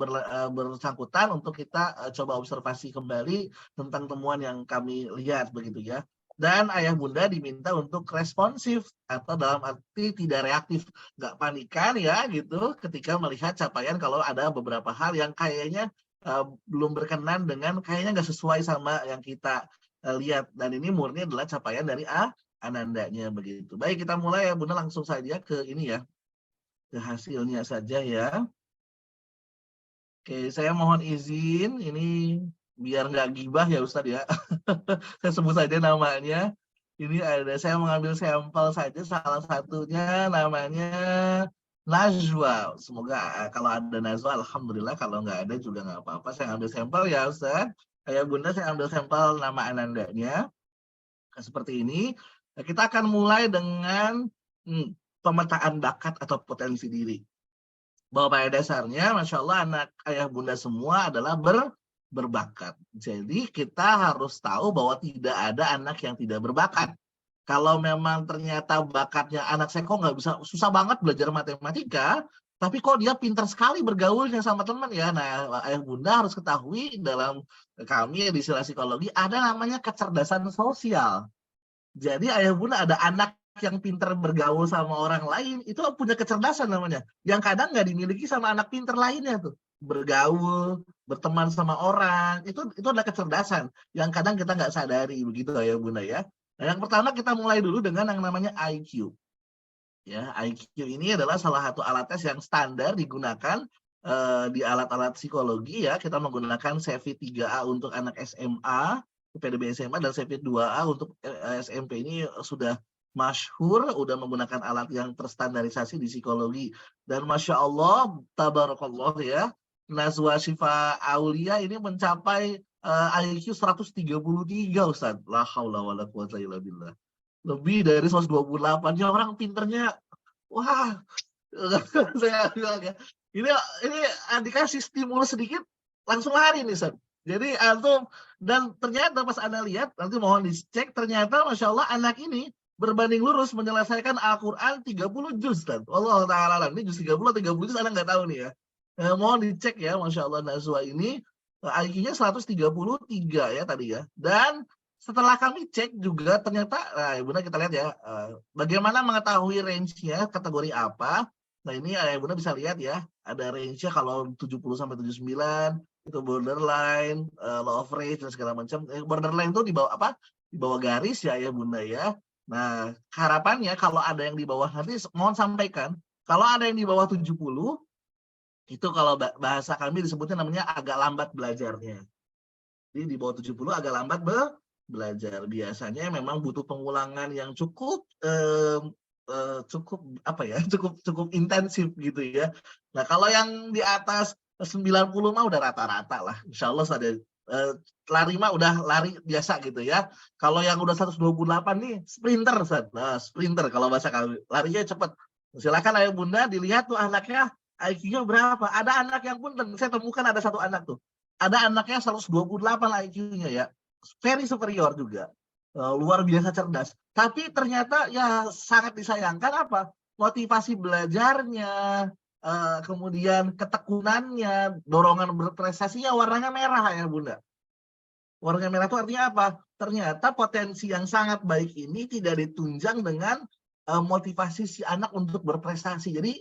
bersangkutan untuk kita coba observasi kembali tentang temuan yang kami lihat begitu ya. Dan ayah bunda diminta untuk responsif atau dalam arti tidak reaktif, nggak panikan ya gitu ketika melihat capaian kalau ada beberapa hal yang kayaknya belum berkenan dengan kayaknya nggak sesuai sama yang kita lihat, dan ini murni adalah capaian dari anandanya begitu. Baik, kita mulai ya bunda, langsung saja ke ini ya, ke hasilnya saja ya. Oke, saya mohon izin ini biar nggak gibah ya Ustadz ya. Saya sebut saja namanya. Ini ada, saya mengambil sampel saja, salah satunya namanya najwa. Semoga kalau ada najwa, alhamdulillah. Kalau nggak ada juga nggak apa-apa. Saya ambil sampel ya Ustaz. Ayah Bunda, saya ambil sampel nama anandanya. Seperti ini. Nah, kita akan mulai dengan pemetaan bakat atau potensi diri. Bahwa pada dasarnya, Masya Allah, anak ayah bunda semua adalah berbakat. Jadi kita harus tahu bahwa tidak ada anak yang tidak berbakat. Kalau memang ternyata bakatnya anak saya kok nggak bisa, susah banget belajar matematika, tapi kok dia pintar sekali bergaulnya sama teman ya. Nah, ayah bunda harus ketahui dalam kami di istilah psikologi ada namanya kecerdasan sosial. Jadi ayah bunda ada anak yang pintar bergaul sama orang lain, itu punya kecerdasan namanya. Yang kadang nggak dimiliki sama anak pintar lainnya tuh. Bergaul, berteman sama orang, itu adalah kecerdasan yang kadang kita nggak sadari begitu ayah bunda ya. Nah, yang pertama kita mulai dulu dengan yang namanya IQ. Ya, IQ ini adalah salah satu alat tes yang standar digunakan di alat-alat psikologi ya. Kita menggunakan CV 3A untuk anak SMA, PDB SMA, dan CV 2A untuk SMP. Ini sudah masyhur, udah menggunakan alat yang terstandarisasi di psikologi. Dan Masya Allah, tabarakallah ya, Nazwa Syifa Aulia ini mencapai IQ 133 Ustaz. La haula wala quwata illa billah. Lebih dari 128 ya, orang pinternya. Wah, saya bilang ya. Ini dikasih stimulus sedikit langsung lari nih Ustaz. Jadi antum, dan ternyata pas Anda lihat, nanti mohon dicek, ternyata Masya Allah anak ini berbanding lurus menyelesaikan Al-Quran 30 juz. Allah Ta'ala, ini juz 30 juz Anda nggak tahu nih ya. Mohon dicek ya, Masya Allah Nazwa ini IQ-nya 133 ya tadi ya. Dan setelah kami cek juga ternyata, nah Bunda kita lihat ya, bagaimana mengetahui range-nya, kategori apa. Nah ini Bunda bisa lihat ya, ada range-nya kalau 70 sampai 79, itu borderline, low of range dan segala macam. Borderline itu di bawah apa? Di bawah garis ya Bunda ya. Nah, harapannya kalau ada yang di bawah, nanti mohon sampaikan, kalau ada yang di bawah 70, itu kalau bahasa kami disebutnya namanya agak lambat belajarnya. Jadi di bawah 70 agak lambat belajar. Biasanya memang butuh pengulangan yang cukup apa ya, cukup intensif gitu ya. Nah, kalau yang di atas 90 mah udah rata-rata lah. Insya Allah ada lari mah udah lari biasa gitu ya. Kalau yang udah 128 nih sprinter, nah sprinter kalau bahasa kami, larinya cepat. Silakan ayah bunda dilihat tuh anaknya IQ-nya berapa. Ada anak yang pun saya temukan ada satu anak tuh. Ada anaknya 128 IQ-nya ya. Very superior juga. Luar biasa cerdas. Tapi ternyata ya sangat disayangkan apa? Motivasi belajarnya, kemudian ketekunannya, dorongan berprestasinya warnanya merah ya bunda. Warna merah itu artinya apa? Ternyata potensi yang sangat baik ini tidak ditunjang dengan motivasi si anak untuk berprestasi. Jadi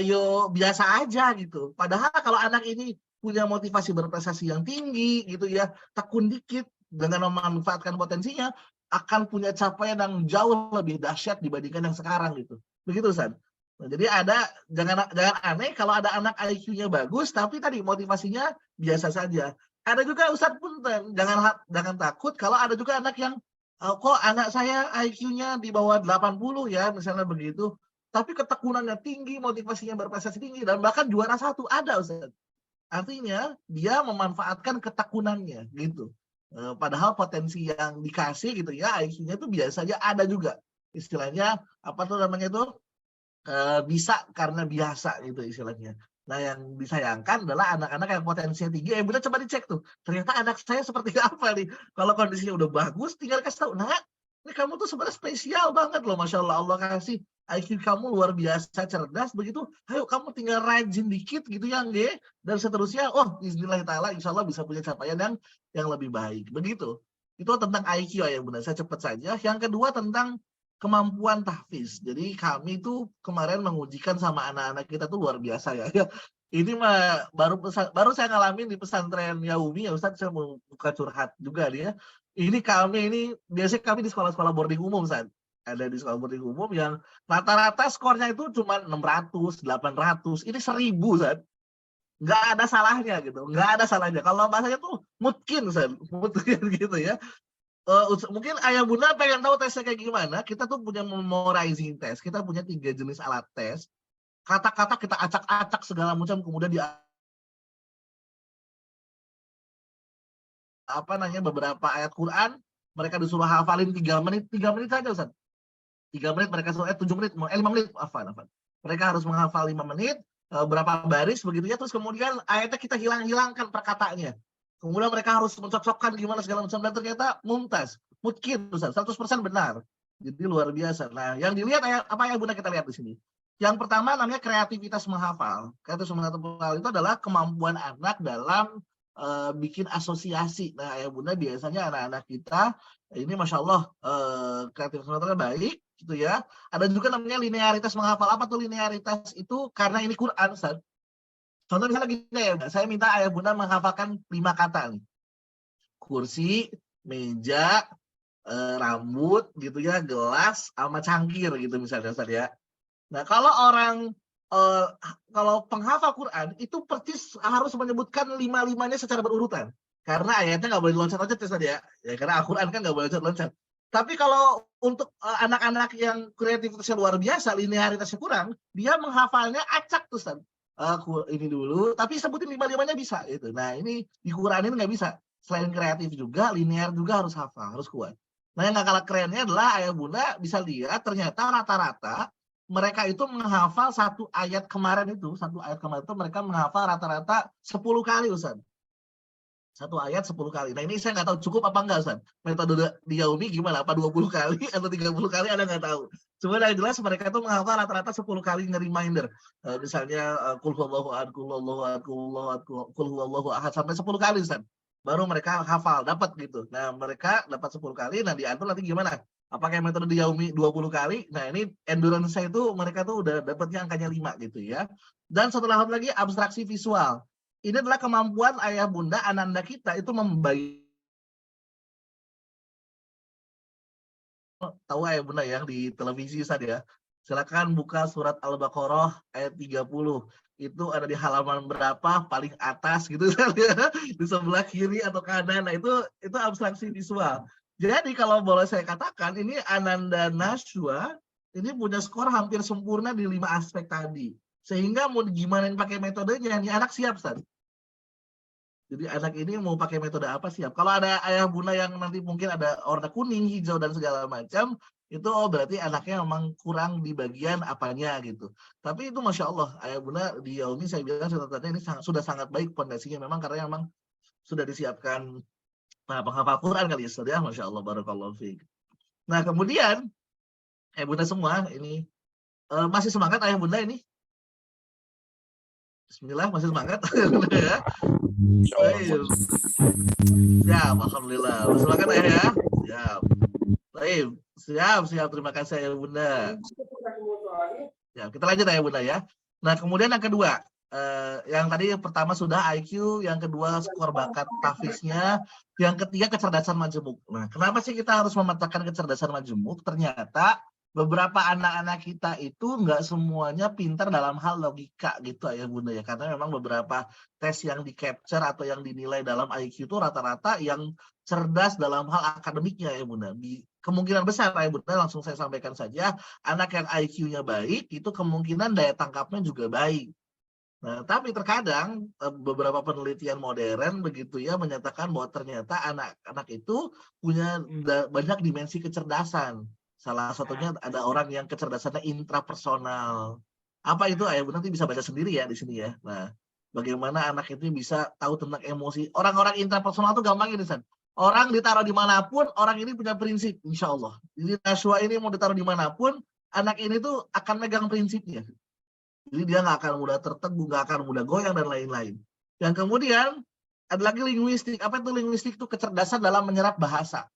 yo biasa aja gitu. Padahal kalau anak ini punya motivasi berprestasi yang tinggi gitu ya, tekun dikit dengan memanfaatkan potensinya, akan punya capaian yang jauh lebih dahsyat dibandingkan yang sekarang gitu. Begitu San. Nah, jadi jangan aneh kalau ada anak IQ-nya bagus tapi tadi motivasinya biasa saja. Ada juga Ustadz punten, jangan takut kalau ada juga anak yang kok anak saya IQ-nya di bawah 80 ya misalnya begitu. Tapi ketekunannya tinggi, motivasinya berprestasi tinggi, dan bahkan juara 1 ada Ustaz. Artinya dia memanfaatkan ketekunannya gitu. Padahal potensi yang dikasih gitu ya, IQ-nya itu biasanya ada juga. Istilahnya apa tuh namanya itu bisa karena biasa gitu istilahnya. Nah yang disayangkan adalah anak-anak yang potensinya tinggi. Bener coba dicek tuh. Ternyata anak saya seperti apa nih? Kalau kondisinya udah bagus, tinggal kasih tahu. Nah, ini kamu tuh sebenarnya spesial banget loh, Masya Allah. Allah kasih IQ kamu luar biasa cerdas begitu. Ayo kamu tinggal rajin dikit gitu ya, nggih. Dan seterusnya, oh bismillah ta'ala insya Allah bisa punya capaian yang lebih baik. Begitu. Itu tentang IQ ya Bunda. Saya cepat saja. Yang kedua tentang kemampuan tahfiz. Jadi kami tuh kemarin mengujikan sama anak-anak kita tuh luar biasa ya. Ini mah baru saya ngalamin di pesantren Yaumi ya Ustaz. Saya mau buka curhat juga nih ya. Ini biasanya kami di sekolah-sekolah boarding umum Ustaz. Ada di sekolah boarding umum yang rata-rata skornya itu cuma 600, 800. Ini 1000 Ustaz. Nggak ada salahnya gitu. Nggak ada salahnya. Kalau bahasanya tuh mungkin Ustaz. Mungkin gitu ya. Mungkin ayah bunda pengen tahu tesnya kayak gimana. Kita tuh punya memorizing test. Kita punya 3 jenis alat tes. kata-kata kita acak-acak segala macam, kemudian beberapa ayat Quran mereka disuruh hafalin 3 menit saja Ustaz. 3 menit mereka suruh 7 menit, 5 menit hafal. Mereka harus menghafal 5 menit, berapa baris begitu ya, terus kemudian ayatnya kita hilangkan perkataannya. Kemudian mereka harus mencocokkan gimana segala macam, dan ternyata mumtaz, mungkin Ustaz, 100% benar. Jadi luar biasa. Nah, yang dilihat apa ya Bunda kita lihat di sini. Yang pertama namanya kreativitas menghafal. Kreativitas menghafal itu adalah kemampuan anak dalam bikin asosiasi. Nah, ayah Bunda biasanya anak-anak kita ini Masya Allah kreativitas menghafalnya baik gitu ya. Ada juga namanya linearitas menghafal. Apa tuh linearitas? Itu karena ini Quran, Ustaz. Contoh misalnya gini ya, saya minta ayah Bunda menghafalkan 5 kata nih. Kursi, meja, rambut gitu ya, gelas, sama cangkir gitu misalnya Ustaz ya. Nah, kalau penghafal Quran itu persis harus menyebutkan 5-5-nya secara berurutan. Karena ayatnya nggak boleh loncat-loncat ya, karena Al-Quran kan nggak boleh loncat-loncat. Tapi kalau untuk anak-anak yang kreativitasnya luar biasa, linearitasnya kurang, dia menghafalnya acak tuh Ustaz. Ini dulu, tapi sebutin 5-5-nya bisa gitu. Nah, ini di Quran ini nggak bisa. Selain kreatif juga, linear juga harus hafal, harus kuat. Nah, yang nggak kalah kerennya adalah ayah Bunda bisa lihat ternyata rata-rata mereka itu menghafal satu ayat kemarin itu mereka menghafal rata-rata 10 kali Ustaz. Satu ayat 10 kali. Nah, ini saya nggak tahu cukup apa enggak Ustaz. Metode Diyaumi gimana? Apa 20 kali atau 30 kali Anda nggak tahu. Cuma yang jelas mereka itu menghafal rata-rata 10 kali nge-reminder. Misalnya qul huwallahu ahad, qul huwallahu ahad, qul huwallahu ahad sampai 10 kali Ustaz. Baru mereka hafal, dapat gitu. Nah, mereka dapat 10 kali, nah diatur nanti gimana? Apakah metode Diyaumi 20 kali? Nah, ini endurance itu mereka tuh udah dapatnya angkanya 5 gitu ya. Dan satu hal lagi abstraksi visual. Ini adalah kemampuan ayah Bunda, ananda kita itu membagi. Tahu ayah Bunda yang di televisi Ustaz ya. Silakan buka surat Al-Baqarah ayat 30. Itu ada di halaman berapa paling atas gitu di sebelah kiri atau kanan. Nah, itu abstraksi visual. Jadi kalau boleh saya katakan ini Ananda Nashwa ini punya skor hampir sempurna di 5 aspek tadi. Sehingga mau gimana pakai metodenya, ini anak siap Ustaz. Jadi anak ini mau pakai metode apa siap. Kalau ada ayah Bunda yang nanti mungkin ada warna kuning, hijau dan segala macam, itu berarti anaknya memang kurang di bagian apanya gitu. Tapi itu Masya Allah, ayah Bunda di Yaumi saya bilang ini sudah sangat baik fondasinya memang karena memang sudah disiapkan penghafal Quran kali ya, Masya Allah, barakallahu fiik. Nah kemudian ayah Bunda semua ini masih semangat ayah Bunda ini? Bismillah, masih semangat ya. Ya, alhamdulillah. Silakan ya. Siap. Baik, siap. Terima kasih ya Bunda. Ya, kita lanjut ya Bunda ya. Nah, kemudian yang kedua, yang tadi pertama sudah IQ, yang kedua skor bakat tahfiznya, yang ketiga kecerdasan majemuk. Nah, kenapa sih kita harus memetakan kecerdasan majemuk? Ternyata beberapa anak-anak kita itu nggak semuanya pintar dalam hal logika gitu ya Bunda ya, karena memang beberapa tes yang di capture atau yang dinilai dalam IQ itu rata-rata yang cerdas dalam hal akademiknya ya Bunda. Kemungkinan besar ya Bunda, langsung saya sampaikan saja, anak yang IQ-nya baik itu kemungkinan daya tangkapnya juga baik. Nah, tapi terkadang beberapa penelitian modern begitu ya menyatakan bahwa ternyata anak-anak itu punya banyak dimensi kecerdasan. Salah satunya ada orang yang kecerdasannya intrapersonal. Apa itu? Ayah Bunda nanti bisa baca sendiri ya di sini ya. Nah, bagaimana anak itu bisa tahu tentang emosi. Orang-orang intrapersonal itu gampang ini, San. Orang ditaruh dimanapun, orang ini punya prinsip, insya Allah. Jadi Nashwa ini mau ditaruh dimanapun, anak ini tuh akan megang prinsipnya. Jadi dia nggak akan mudah tertegun, nggak akan mudah goyang dan lain-lain. Yang kemudian ada lagi linguistik. Apa itu linguistik? Itu kecerdasan dalam menyerap bahasa.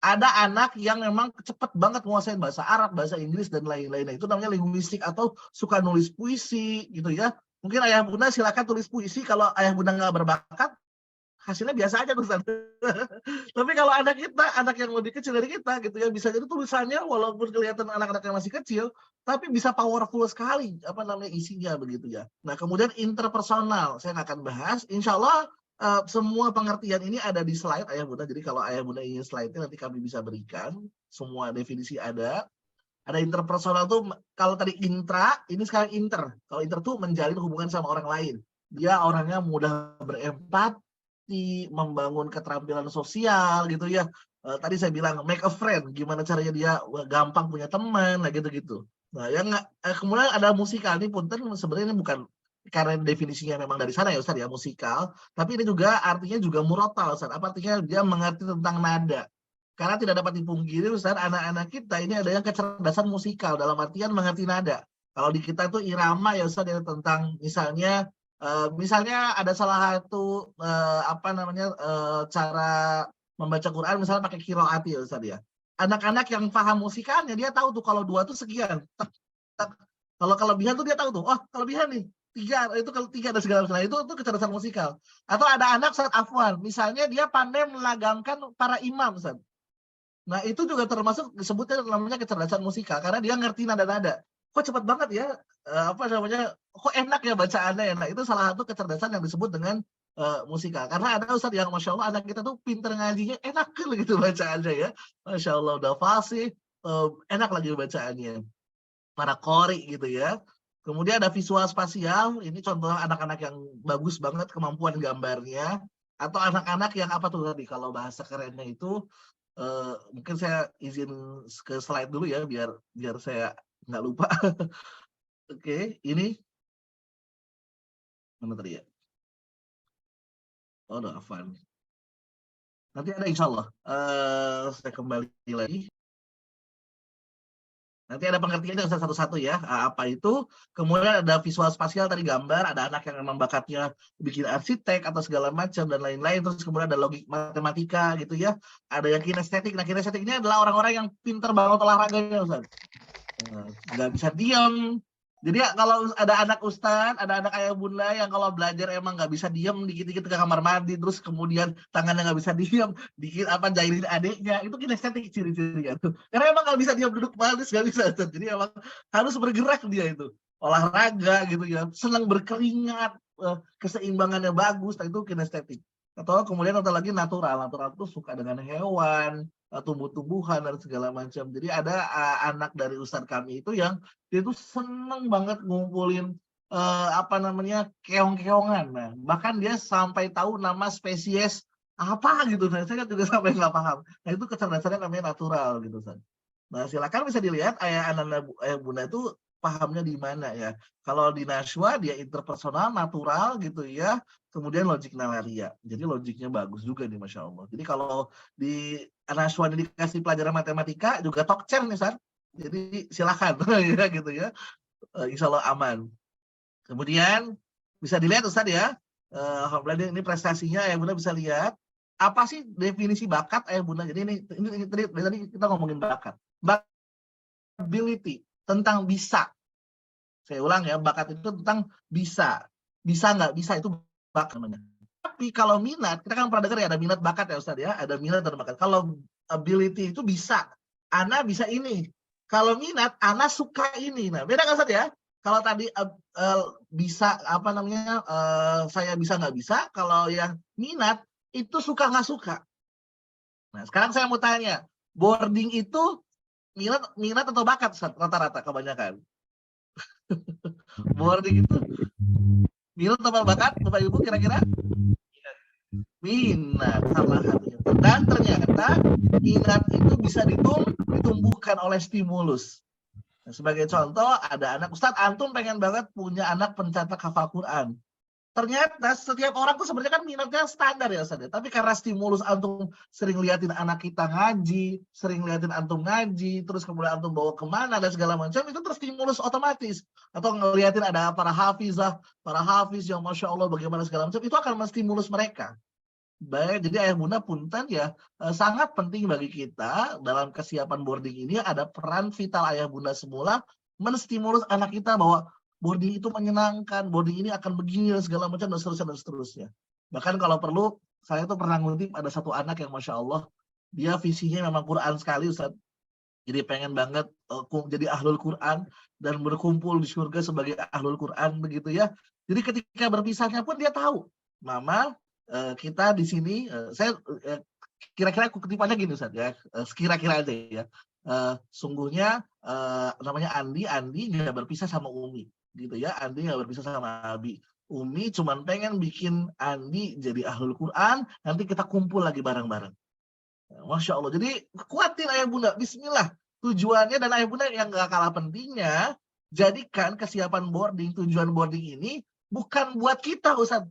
Ada anak yang memang cepat banget menguasai bahasa Arab, bahasa Inggris, dan lain-lain. Itu namanya linguistik atau suka nulis puisi gitu ya. Mungkin ayah Bunda silakan tulis puisi. Kalau ayah Bunda nggak berbakat, hasilnya biasa aja tuh. Tapi kalau anak kita, anak yang lebih kecil dari kita gitu ya, bisa jadi tulisannya walaupun kelihatan anak-anak yang masih kecil, tapi bisa powerful sekali apa namanya isinya begitu ya. Nah kemudian interpersonal, saya nggak akan bahas. Insya Allah semua pengertian ini ada di slide ayah Bunda. Jadi kalau ayah Bunda ingin slide-nya nanti kami bisa berikan. Semua definisi ada. Ada interpersonal tuh, kalau tadi intra, ini sekarang inter. Kalau inter tuh menjalin hubungan sama orang lain. Dia orangnya mudah berempati, membangun keterampilan sosial gitu ya. Tadi saya bilang make a friend, gimana caranya dia gampang punya teman, nah gitu-gitu. Nah, yang kemudian ada musikal ini punten, sebenarnya ini bukan karena definisinya memang dari sana ya Ustaz ya, musikal, tapi ini juga artinya juga murotal Ustaz. Apa artinya? Dia mengerti tentang nada. Karena tidak dapat dipungkiri Ustaz, anak-anak kita ini ada yang kecerdasan musikal dalam artian mengerti nada. Kalau di kita itu irama ya Ustaz ya, tentang misalnya ada salah satu cara membaca Quran misalnya pakai qiraat ya Ustaz ya. Anak-anak yang paham musikalnya dia tahu tuh kalau 2 tuh sekian. Kalau kelebihan tuh dia tahu tuh, oh kelebihan nih 3, itu kalau 3 dan segala macam. Itu kecerdasan musikal. Atau ada anak Ustaz afwan, misalnya dia pandai melagamkan para imam Ustaz. Nah, itu juga termasuk disebutnya namanya kecerdasan musikal karena dia ngerti nada-nada. Kok cepat banget ya? Kok enak ya bacaannya ya? Nah, itu salah satu kecerdasan yang disebut dengan musikal. Karena ada Ustaz yang Masya Allah anak kita tuh pinter ngajinya, enak gitu bacaannya ya. Masya Allah udah fasih, enak lagi bacaannya. Para qori gitu ya. Kemudian ada visual spasial, ini contoh anak-anak yang bagus banget kemampuan gambarnya. Atau anak-anak yang apa tuh tadi kalau bahasa kerennya itu, mungkin saya izin ke slide dulu ya biar saya nggak lupa. Oke, ini mana tadi ya? Oh, afwan. Nanti ada insya Allah. Saya kembali lagi. Nanti ada pengertiannya satu-satu ya, apa itu. Kemudian ada visual spasial tadi gambar, ada anak yang memang bakatnya bikin arsitek atau segala macam dan lain-lain. Terus kemudian ada logik matematika gitu ya. Ada yang kinestetik. Nah, kinestetik ini adalah orang-orang yang pintar banget olahraganya, Ustaz. Nggak bisa diam. Jadi kalau ada anak ustaz, ada anak ayah bunda yang kalau belajar emang nggak bisa diam, dikit-dikit ke kamar mandi, terus kemudian tangannya nggak bisa diam, dikit jahilin adiknya, itu kinestetik ciri-cirinya tuh. Karena emang nggak bisa diam duduk manis, nggak bisa. Jadi emang harus bergerak dia itu, olahraga gitu ya, senang berkeringat, keseimbangannya bagus, nah itu kinestetik. Atau kemudian ada lagi natural itu suka dengan hewan, tumbuh-tumbuhan dan segala macam. Jadi ada anak dari ustadz kami itu yang dia tuh seneng banget ngumpulin keong-keongan. Nah, bahkan dia sampai tahu nama spesies apa gitu. Nah, saya kan juga sampai nggak paham. Nah, itu kecerdasannya namanya natural gitu, Ustaz. Nah, silakan bisa dilihat ayah bunda itu pahamnya di mana ya. Kalau di Nashwa dia interpersonal, natural gitu ya. Kemudian logik nalaria. Jadi logiknya bagus juga nih Masya Allah. Jadi kalau di Nashwa dikasih pelajaran matematika juga tokcer nih Ustaz. Jadi silakan ya gitu ya. Insya Allah aman. Kemudian bisa dilihat Ustaz ya. Alhamdulillah ini prestasinya ayah bunda bisa lihat. Apa sih definisi bakat ayah bunda? Jadi ini tadi kita ngomongin bakat. Ability tentang bisa. Saya ulang ya, bakat itu tentang bisa. Bisa nggak bisa itu bakat namanya. Tapi kalau minat, kita kan pernah dengar ya ada minat bakat ya Ustaz ya, ada minat dan bakat. Kalau ability itu bisa, Ana bisa ini. Kalau minat, Ana suka ini. Nah, beda kan Ustaz ya? Kalau tadi bisa saya bisa nggak bisa, kalau yang minat itu suka nggak suka. Nah, sekarang saya mau tanya, boarding itu minat atau bakat Ustaz? Rata-rata kebanyakan. Boarding itu minat atau bakat, Bapak Ibu kira-kira? Minat salah satunya. Dan ternyata minat itu bisa ditumbuhkan oleh stimulus. Nah, sebagai contoh ada anak, Ustadz antum pengen banget punya anak pencetak hafal Quran. Ternyata setiap orang tuh sebenarnya kan minatnya standar ya Ustadz. Tapi karena stimulus antum sering liatin anak kita ngaji, sering liatin antum ngaji, terus kemudian antum bawa kemana dan segala macam, itu terstimulus otomatis. Atau ngeliatin ada para hafiz yang Masya Allah bagaimana segala macam, itu akan menstimulus mereka. Baik, jadi ayah bunda punten ya, sangat penting bagi kita dalam kesiapan boarding ini ada peran vital ayah bunda semula menstimulus anak kita bahwa boarding itu menyenangkan, boarding ini akan begini dan segala macam dan seterusnya. Bahkan kalau perlu, saya tuh pernah ngutip ada satu anak yang Masya Allah, dia visinya memang Quran sekali Ustaz. Jadi pengen banget jadi ahlul Quran dan berkumpul di surga sebagai ahlul Quran begitu ya. Jadi ketika berpisahnya pun dia tahu, Mama, kita di sini, saya kira-kira kutipannya gini Ustaz ya, sekira-kira aja ya. sungguhnya namanya Andi nggak berpisah sama Umi, gitu ya. Andi nggak berpisah sama Abi. Umi cuman pengen bikin Andi jadi ahlul Quran, nanti kita kumpul lagi bareng-bareng. Masya Allah. Jadi kuatin ayah bunda, bismillah. Tujuannya dan ayah bunda yang gak kalah pentingnya, jadikan kesiapan boarding, tujuan boarding ini bukan buat kita Ustaz.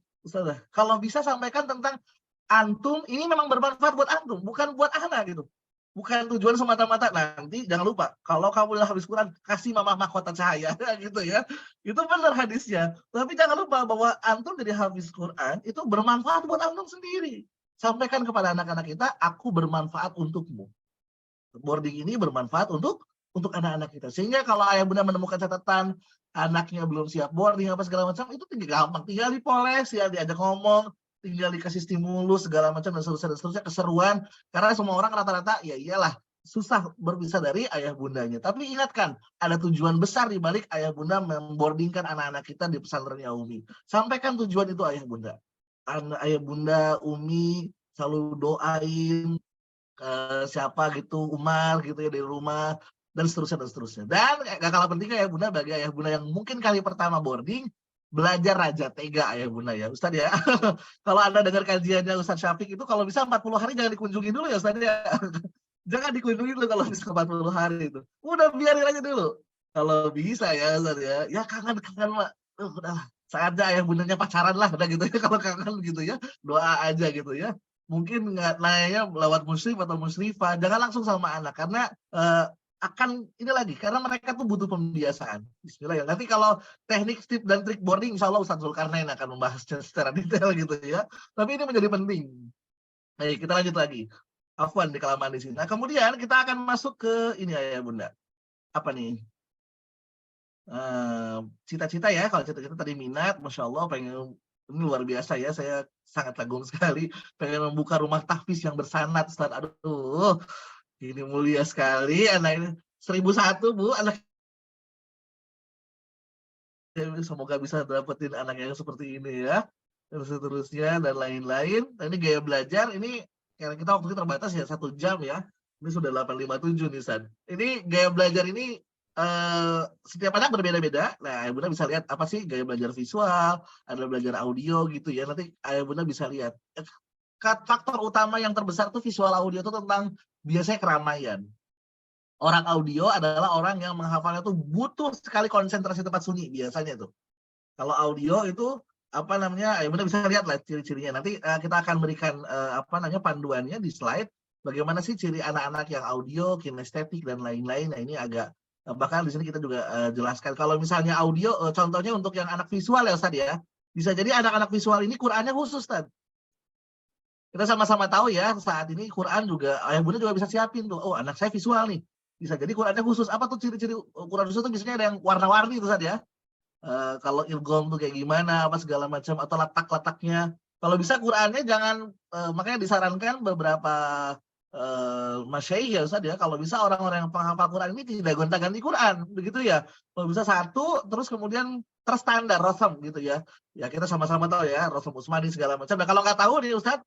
Kalau bisa sampaikan tentang antum, ini memang bermanfaat buat antum, bukan buat anak gitu. Bukan tujuan semata-mata, nanti jangan lupa, kalau kamu udah habis Quran, kasih mama mahkota cahaya, gitu ya. Itu benar hadisnya. Tapi jangan lupa bahwa antum jadi habis Quran, itu bermanfaat buat antum sendiri. Sampaikan kepada anak-anak kita, aku bermanfaat untukmu. Boarding ini bermanfaat untuk anak-anak kita. Sehingga kalau ayah bunda menemukan catatan, anaknya belum siap boarding, apa segala macam, itu gampang. Tinggal dipoles, ya diajak ngomong, tinggal dikasih stimulus, segala macam, dan seterusnya, keseruan. Karena semua orang rata-rata, ya iyalah, susah berpisah dari ayah bundanya. Tapi ingatkan, ada tujuan besar di balik ayah bunda memboardingkan anak-anak kita di pesantren Umi. Sampaikan tujuan itu ayah bunda. Ayah bunda, Umi selalu doain siapa gitu, Umar gitu ya di rumah, dan seterusnya. Dan gak kalah penting ayah bunda, bagi ayah bunda yang mungkin kali pertama boarding, belajar Raja Tega ayah bunda ya Ustaz ya. Kalau Anda dengar kajiannya Ustaz Syafiq itu, kalau bisa 40 hari jangan dikunjungi dulu ya Ustaz ya. Jangan dikunjungi dulu kalau bisa 40 hari itu. Udah biarin aja dulu. Kalau bisa ya Ustaz ya. Ya kangen Mak. Udahlah. Saatnya ayah bundanya pacaran lah, udah gitu ya. Kalau kangen gitu ya, doa aja gitu ya. Mungkin nggak nanya lewat musyrif atau musyrifah, jangan langsung sama anak, karena akan ini lagi, karena mereka tuh butuh pembiasaan. Bismillah ya. Nanti kalau teknik, tip dan trik boarding, insya Allah Ustaz Zulkarnain akan membahasnya secara detail gitu ya. Tapi ini menjadi penting. Baik, kita lanjut lagi. Afwan di kelamaan di sini. Nah, kemudian kita akan masuk ke ini ya bunda. Apa nih? Cita-cita ya, kalau cita-cita tadi minat, Masya Allah pengen, ini luar biasa ya, saya sangat kagum sekali, pengen membuka rumah tahfiz yang bersanad Ustaz. Aduh, ini mulia sekali anak ini. 1001 Bu, anak semoga bisa dapetin anak yang seperti ini ya, dan seterusnya dan lain-lain. Nah, ini gaya belajar, ini karena kita waktu terbatas ya 1 jam ya, ini sudah 8.57 nih Ustaz. Ini gaya belajar ini setiap anak berbeda-beda. Nah, Ayah Bunda bisa lihat apa sih gaya belajar visual, ada belajar audio gitu ya. Nanti Ayah Bunda bisa lihat. Faktor utama yang terbesar tuh visual audio itu tentang biasanya keramaian. Orang audio adalah orang yang menghafalnya tuh butuh sekali konsentrasi tempat sunyi biasanya tuh. Kalau audio itu apa namanya, Ayah Bunda bisa lihat lah ciri-cirinya. Nanti kita akan berikan panduannya di slide. Bagaimana sih ciri anak-anak yang audio, kinestetik dan lain-lain. Nah, ini agak bahkan di sini kita juga jelaskan kalau misalnya audio, contohnya untuk yang anak visual ya Ustaz ya, bisa jadi anak-anak visual ini Qurannya khusus Ustaz. Kita sama-sama tahu ya, saat ini Quran juga ayah bunda juga bisa siapin tuh, oh anak saya visual nih, bisa jadi Qurannya khusus. Apa tuh ciri-ciri Quran khusus tuh? Biasanya ada yang warna-warni itu Ustaz ya. Kalau ilgom tuh kayak gimana, apa segala macam, atau letak-letaknya. Kalau bisa Qurannya jangan, makanya disarankan beberapa masyaikh ya Ustaz ya, kalau bisa orang-orang yang penghafal Quran ini tidak gonta-ganti Quran, begitu ya. Kalau bisa satu, terus kemudian terstandar Rosem gitu ya. Ya kita sama-sama tahu ya, Rosem Usmani segala macam. Nah kalau nggak tahu nih Ustaz,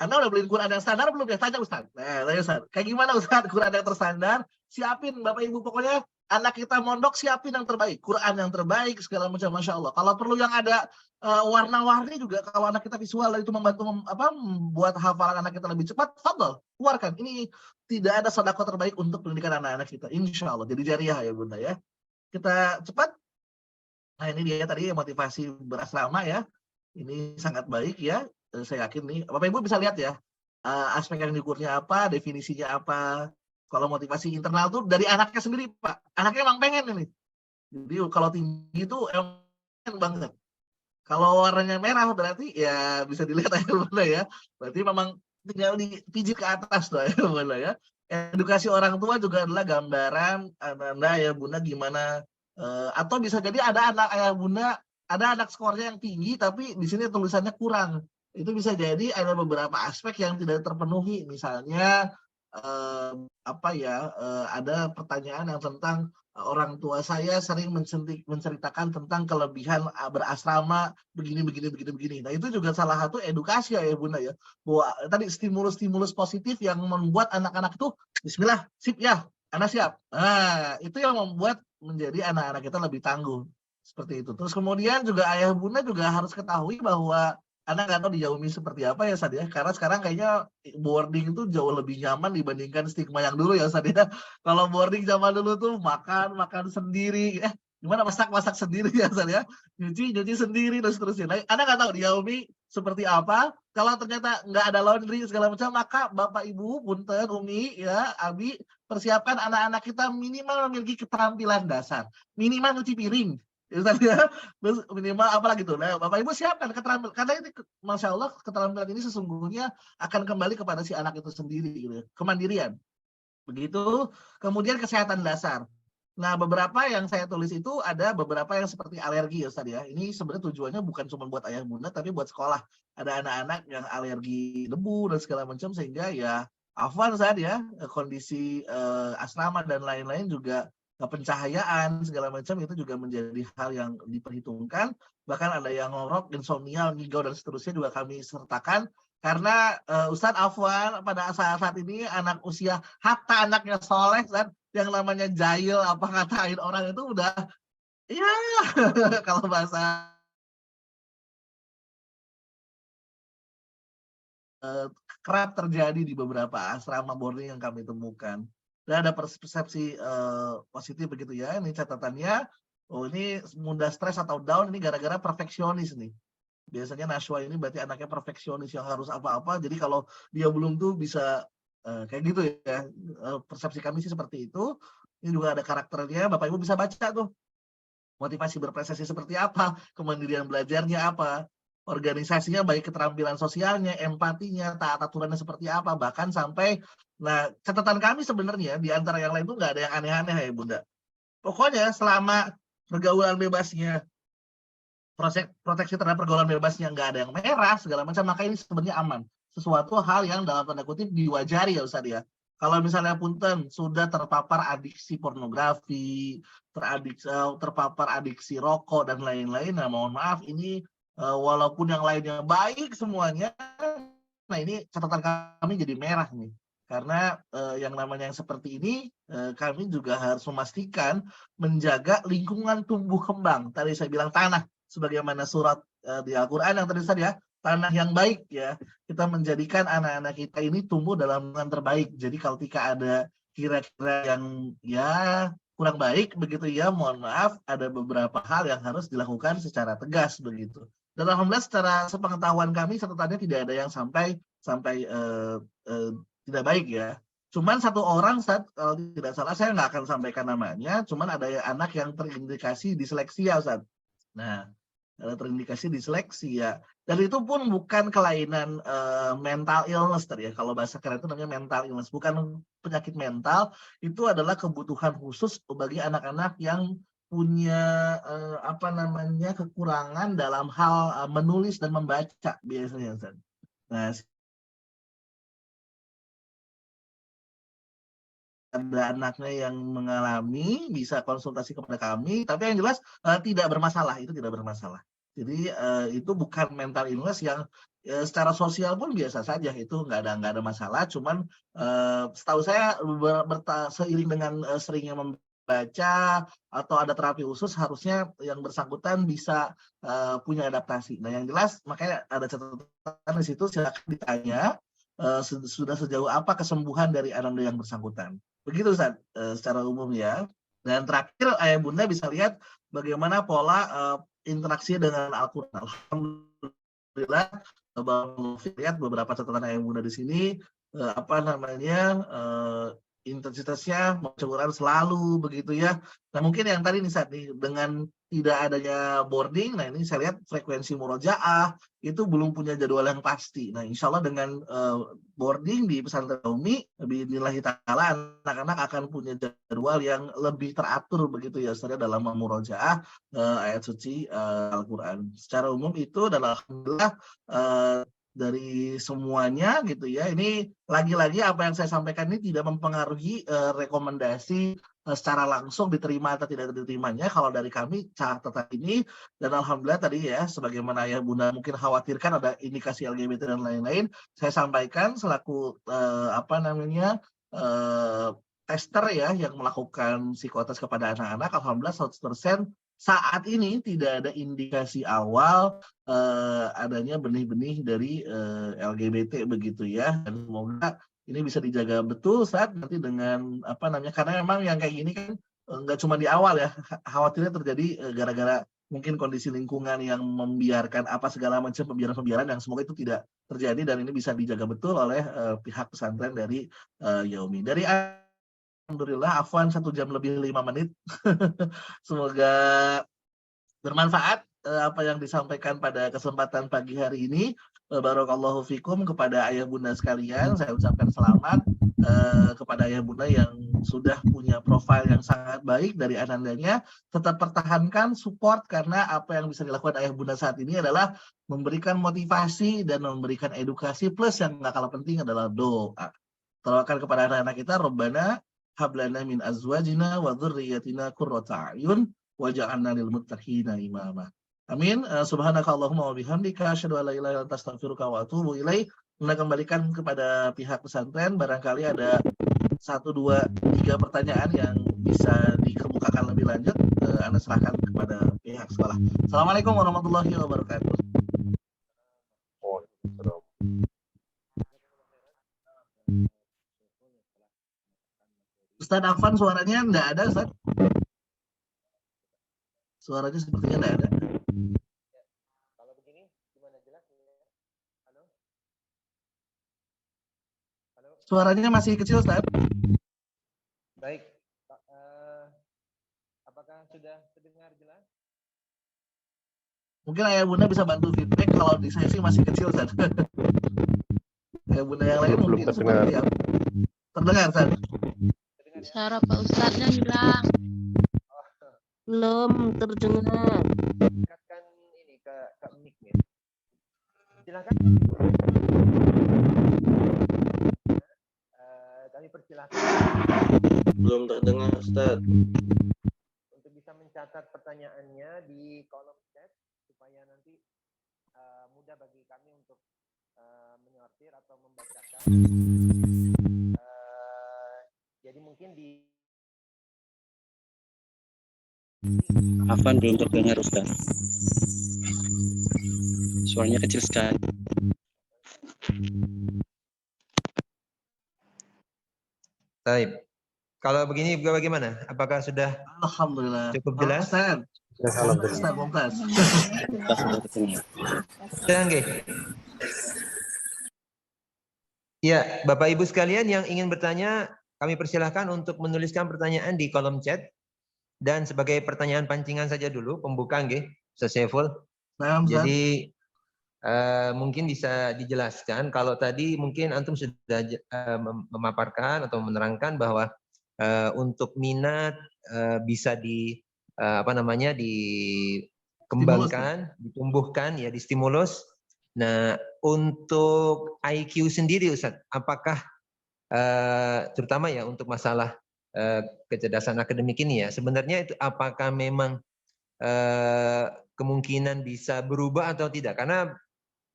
Anda udah beliin Quran yang standar belum ya? Tanya Ustaz. Nah, tanya Ustaz. Kayak gimana Ustaz Quran yang terstandar? Siapin Bapak Ibu, pokoknya anak kita mondok siapin yang terbaik, Quran yang terbaik segala macam, Masya Allah. Kalau perlu yang ada warna-warni juga, kalau anak kita visual itu membantu membuat hafalan anak kita lebih cepat, fadhol, keluarkan. Ini tidak ada sedekah terbaik untuk pendidikan anak-anak kita, insya Allah. Jadi jariah ya bunda ya. Kita cepat. Nah ini dia tadi motivasi berasrama ya. Ini sangat baik ya. Saya yakin nih, Bapak Ibu bisa lihat ya, aspek yang diukurnya apa, definisinya apa. Kalau motivasi internal tuh dari anaknya sendiri Pak. Anaknya emang pengen ini. Jadi kalau tinggi itu emang banget. Kalau warnanya merah berarti ya bisa dilihat ya bunda ya. Berarti memang tinggal dipijit ke atas tuh ya bunda ya. Edukasi orang tua juga adalah gambaran Anda ya bunda gimana. Atau bisa jadi ada anak ayah bunda, ada anak skornya yang tinggi tapi di sini tulisannya kurang. Itu bisa jadi ada beberapa aspek yang tidak terpenuhi. Misalnya ada pertanyaan yang tentang orang tua saya sering menceritakan tentang kelebihan berasrama begini. Nah, itu juga salah satu edukasi ya Bunda ya. Bahwa tadi stimulus-stimulus positif yang membuat anak-anak itu bismillah, sip ya, anak siap. Nah, itu yang membuat menjadi anak-anak kita lebih tangguh. Seperti itu. Terus kemudian juga ayah bunda juga harus ketahui bahwa anak nggak tahu di Yaumi seperti apa ya Sad ya. Karena sekarang kayaknya boarding itu jauh lebih nyaman dibandingkan stigma yang dulu ya Sad ya. Kalau boarding zaman dulu tuh makan sendiri. Gimana masak sendiri ya Sad ya. Nyuci sendiri dan seterusnya. Nah, anak nggak tahu di Yaumi seperti apa. Kalau ternyata nggak ada laundry segala macam, maka Bapak Ibu, Punten, Umi, ya, Abi, persiapkan anak-anak kita minimal memiliki keterampilan dasar. Minimal nyuci piring. Ya, minimal apalagi tuh. Nah, Bapak Ibu siapkan keterampilan karena ini Masya Allah keterampilan ini sesungguhnya akan kembali kepada si anak itu sendiri gitu ya. Kemandirian. Begitu. Kemudian kesehatan dasar. Nah, beberapa yang saya tulis itu ada beberapa yang seperti alergi ya Ustaz ya. Ini sebenarnya tujuannya bukan cuma buat ayah bunda tapi buat sekolah. Ada anak-anak yang alergi debu dan segala macam sehingga ya afwan Ustaz ya, kondisi asrama dan lain-lain juga pencahayaan segala macam itu juga menjadi hal yang diperhitungkan. Bahkan ada yang ngorok, insomnia, ngigau dan seterusnya juga kami sertakan karena Ustadz afwan pada saat ini anak usia hatta anaknya soleh Ustadz, yang namanya jahil apa ngatain orang itu udah ya kalau bahasa kerap terjadi di beberapa asrama boarding yang kami temukan. Dan ada persepsi positif begitu ya. Ini catatannya, oh ini mudah stres atau down ini gara-gara perfeksionis nih. Biasanya Nashwa ini berarti anaknya perfeksionis yang harus apa-apa. Jadi kalau dia belum tuh bisa kayak gitu ya. Persepsi kami sih seperti itu. Ini juga ada karakternya. Bapak Ibu bisa baca tuh. Motivasi berprestasi seperti apa. Kemandirian belajarnya apa. Organisasinya baik keterampilan sosialnya, empatinya, taat aturannya seperti apa. Bahkan sampai, nah catatan kami sebenarnya di antara yang lain tuh nggak ada yang aneh-aneh ya Bunda. Pokoknya selama pergaulan bebasnya, proteksi terhadap pergaulan bebasnya nggak ada yang merah segala macam, maka ini sebenarnya aman. Sesuatu hal yang dalam tanda kutip diwajari ya Ustaz ya. Kalau misalnya punten sudah terpapar adiksi pornografi, terpapar adiksi rokok dan lain-lain, nah mohon maaf ini walaupun yang lainnya baik semuanya, nah ini catatan kami jadi merah nih. Karena yang namanya yang seperti ini kami juga harus memastikan menjaga lingkungan tumbuh kembang. Tadi saya bilang tanah, sebagaimana surat di Al-Quran yang tadi ya, tanah yang baik ya. Kita menjadikan anak-anak kita ini tumbuh dalam lingkungan terbaik. Jadi kalau ada kira-kira yang ya kurang baik begitu ya, mohon maaf ada beberapa hal yang harus dilakukan secara tegas begitu. Dan alhamdulillah secara sepengetahuan kami catatannya tidak ada yang sampai tidak baik ya. Cuman satu orang saat kalau tidak salah saya nggak akan sampaikan namanya, cuman ada anak yang terindikasi disleksi ya Ustaz. Nah, terindikasi disleksi ya. Dan itu pun bukan kelainan mental illness ya. Kalau bahasa keren itu namanya mental illness, bukan penyakit mental, itu adalah kebutuhan khusus bagi anak-anak yang punya kekurangan dalam hal menulis dan membaca biasanya Ustaz. Nah, ada anaknya yang mengalami bisa konsultasi kepada kami, tapi yang jelas tidak bermasalah, itu tidak bermasalah. Jadi itu bukan mental illness yang secara sosial pun biasa saja, itu nggak ada masalah. Cuman setahu saya seiring dengan seringnya membaca atau ada terapi khusus, harusnya yang bersangkutan bisa punya adaptasi. Nah yang jelas makanya ada catatan di situ, silakan ditanya sudah sejauh apa kesembuhan dari anak yang bersangkutan. Begitu Ustaz, secara umum ya. Dan terakhir ayah bunda bisa lihat bagaimana pola interaksi dengan Al-Quran. Alhamdulillah, lihat beberapa catatan ayah bunda di sini, intensitasnya Al-Quran selalu begitu ya. Nah mungkin yang tadi nih Ustaz, dengan tidak adanya boarding, nah ini saya lihat frekuensi murojaah itu belum punya jadwal yang pasti. Nah insya Allah dengan boarding di pesantren Umi, biidznillah ta'ala anak-anak akan punya jadwal yang lebih teratur begitu ya Ustaz dalam memurojaah ayat suci Al-Quran. Secara umum itu dan alhamdulillah dari semuanya gitu ya. Ini lagi-lagi apa yang saya sampaikan ini tidak mempengaruhi rekomendasi secara langsung diterima atau tidak diterimanya. Kalau dari kami catatan ini, dan alhamdulillah tadi ya, sebagaimana Ayah Bunda mungkin khawatirkan ada indikasi LGBT dan lain-lain, saya sampaikan selaku tester ya yang melakukan psikotes kepada anak-anak, alhamdulillah 100% saat ini tidak ada indikasi awal adanya benih-benih dari LGBT begitu ya. Dan semoga ini bisa dijaga betul saat nanti dengan karena memang yang kayak gini kan nggak cuma di awal ya, khawatirnya terjadi gara-gara mungkin kondisi lingkungan yang membiarkan apa segala macam pembiaran-pembiaran, yang semoga itu tidak terjadi dan ini bisa dijaga betul oleh pihak pesantren dari Yaumi. Dari alhamdulillah, afwan 1 jam lebih 5 menit. Semoga bermanfaat apa yang disampaikan pada kesempatan pagi hari ini. Barakallahu fikum kepada ayah bunda sekalian. Saya ucapkan selamat kepada ayah bunda yang sudah punya profil yang sangat baik dari anandanya. Tetap pertahankan, support, karena apa yang bisa dilakukan ayah bunda saat ini adalah memberikan motivasi dan memberikan edukasi, plus yang nggak kalah penting adalah doa. Doakan kepada anak-anak kita, Rabbana hablana min azwajina wa dzurriyyatina qurrata a'yun waj'alna lil muttaqina imama. Amin. Subhanakallahumma wa bihamdika asyhadu an la ilaha illa anta astaghfiruka wa atubu ilaik. Kita kembalikan kepada pihak pesantren, barangkali ada 1, 2, 3 pertanyaan yang bisa dikemukakan lebih lanjut. Anda serahkan kepada pihak sekolah. Assalamualaikum warahmatullahi wabarakatuh. Ustadz Afan, suaranya enggak ada, Ustadz. Suaranya sepertinya enggak ada. Kalau begini, gimana, jelas? Halo? Halo? Suaranya masih kecil, Ustadz. Baik. Apakah sudah terdengar jelas? Mungkin ayah bunda bisa bantu feedback, kalau di saya sih masih kecil, Ustadz. Ayah bunda yang lain mungkin seperti yang terdengar, Ustadz. Suara Pak Ustadznya hilang. Belum terdengar. Dekatkan ini ke mic ya. Silakan. Kami persilakan. Belum terdengar, Ustaz. Untuk bisa mencatat pertanyaannya di kolom chat supaya nanti mudah bagi kami untuk menyortir atau membacakan. Jadi mungkin di Afan belum terdengar, Ustaz. Suaranya kecil sekali. Baik. Kalau begini bagaimana? Apakah sudah Alhamdulillah. cukup jelas? Mumtaz. Ya, Bapak Ibu sekalian yang ingin bertanya, kami persilahkan untuk menuliskan pertanyaan di kolom chat. Dan sebagai pertanyaan pancingan saja dulu, pembuka nggih, Ustaz Saiful. Jadi mungkin bisa dijelaskan, kalau tadi mungkin antum sudah memaparkan atau menerangkan bahwa untuk minat bisa dikembangkan, ditumbuhkan ya, distimulus. Nah, untuk IQ sendiri Ustaz, apakah terutama ya untuk masalah kecerdasan akademik ini ya, sebenarnya itu apakah memang kemungkinan bisa berubah atau tidak? Karena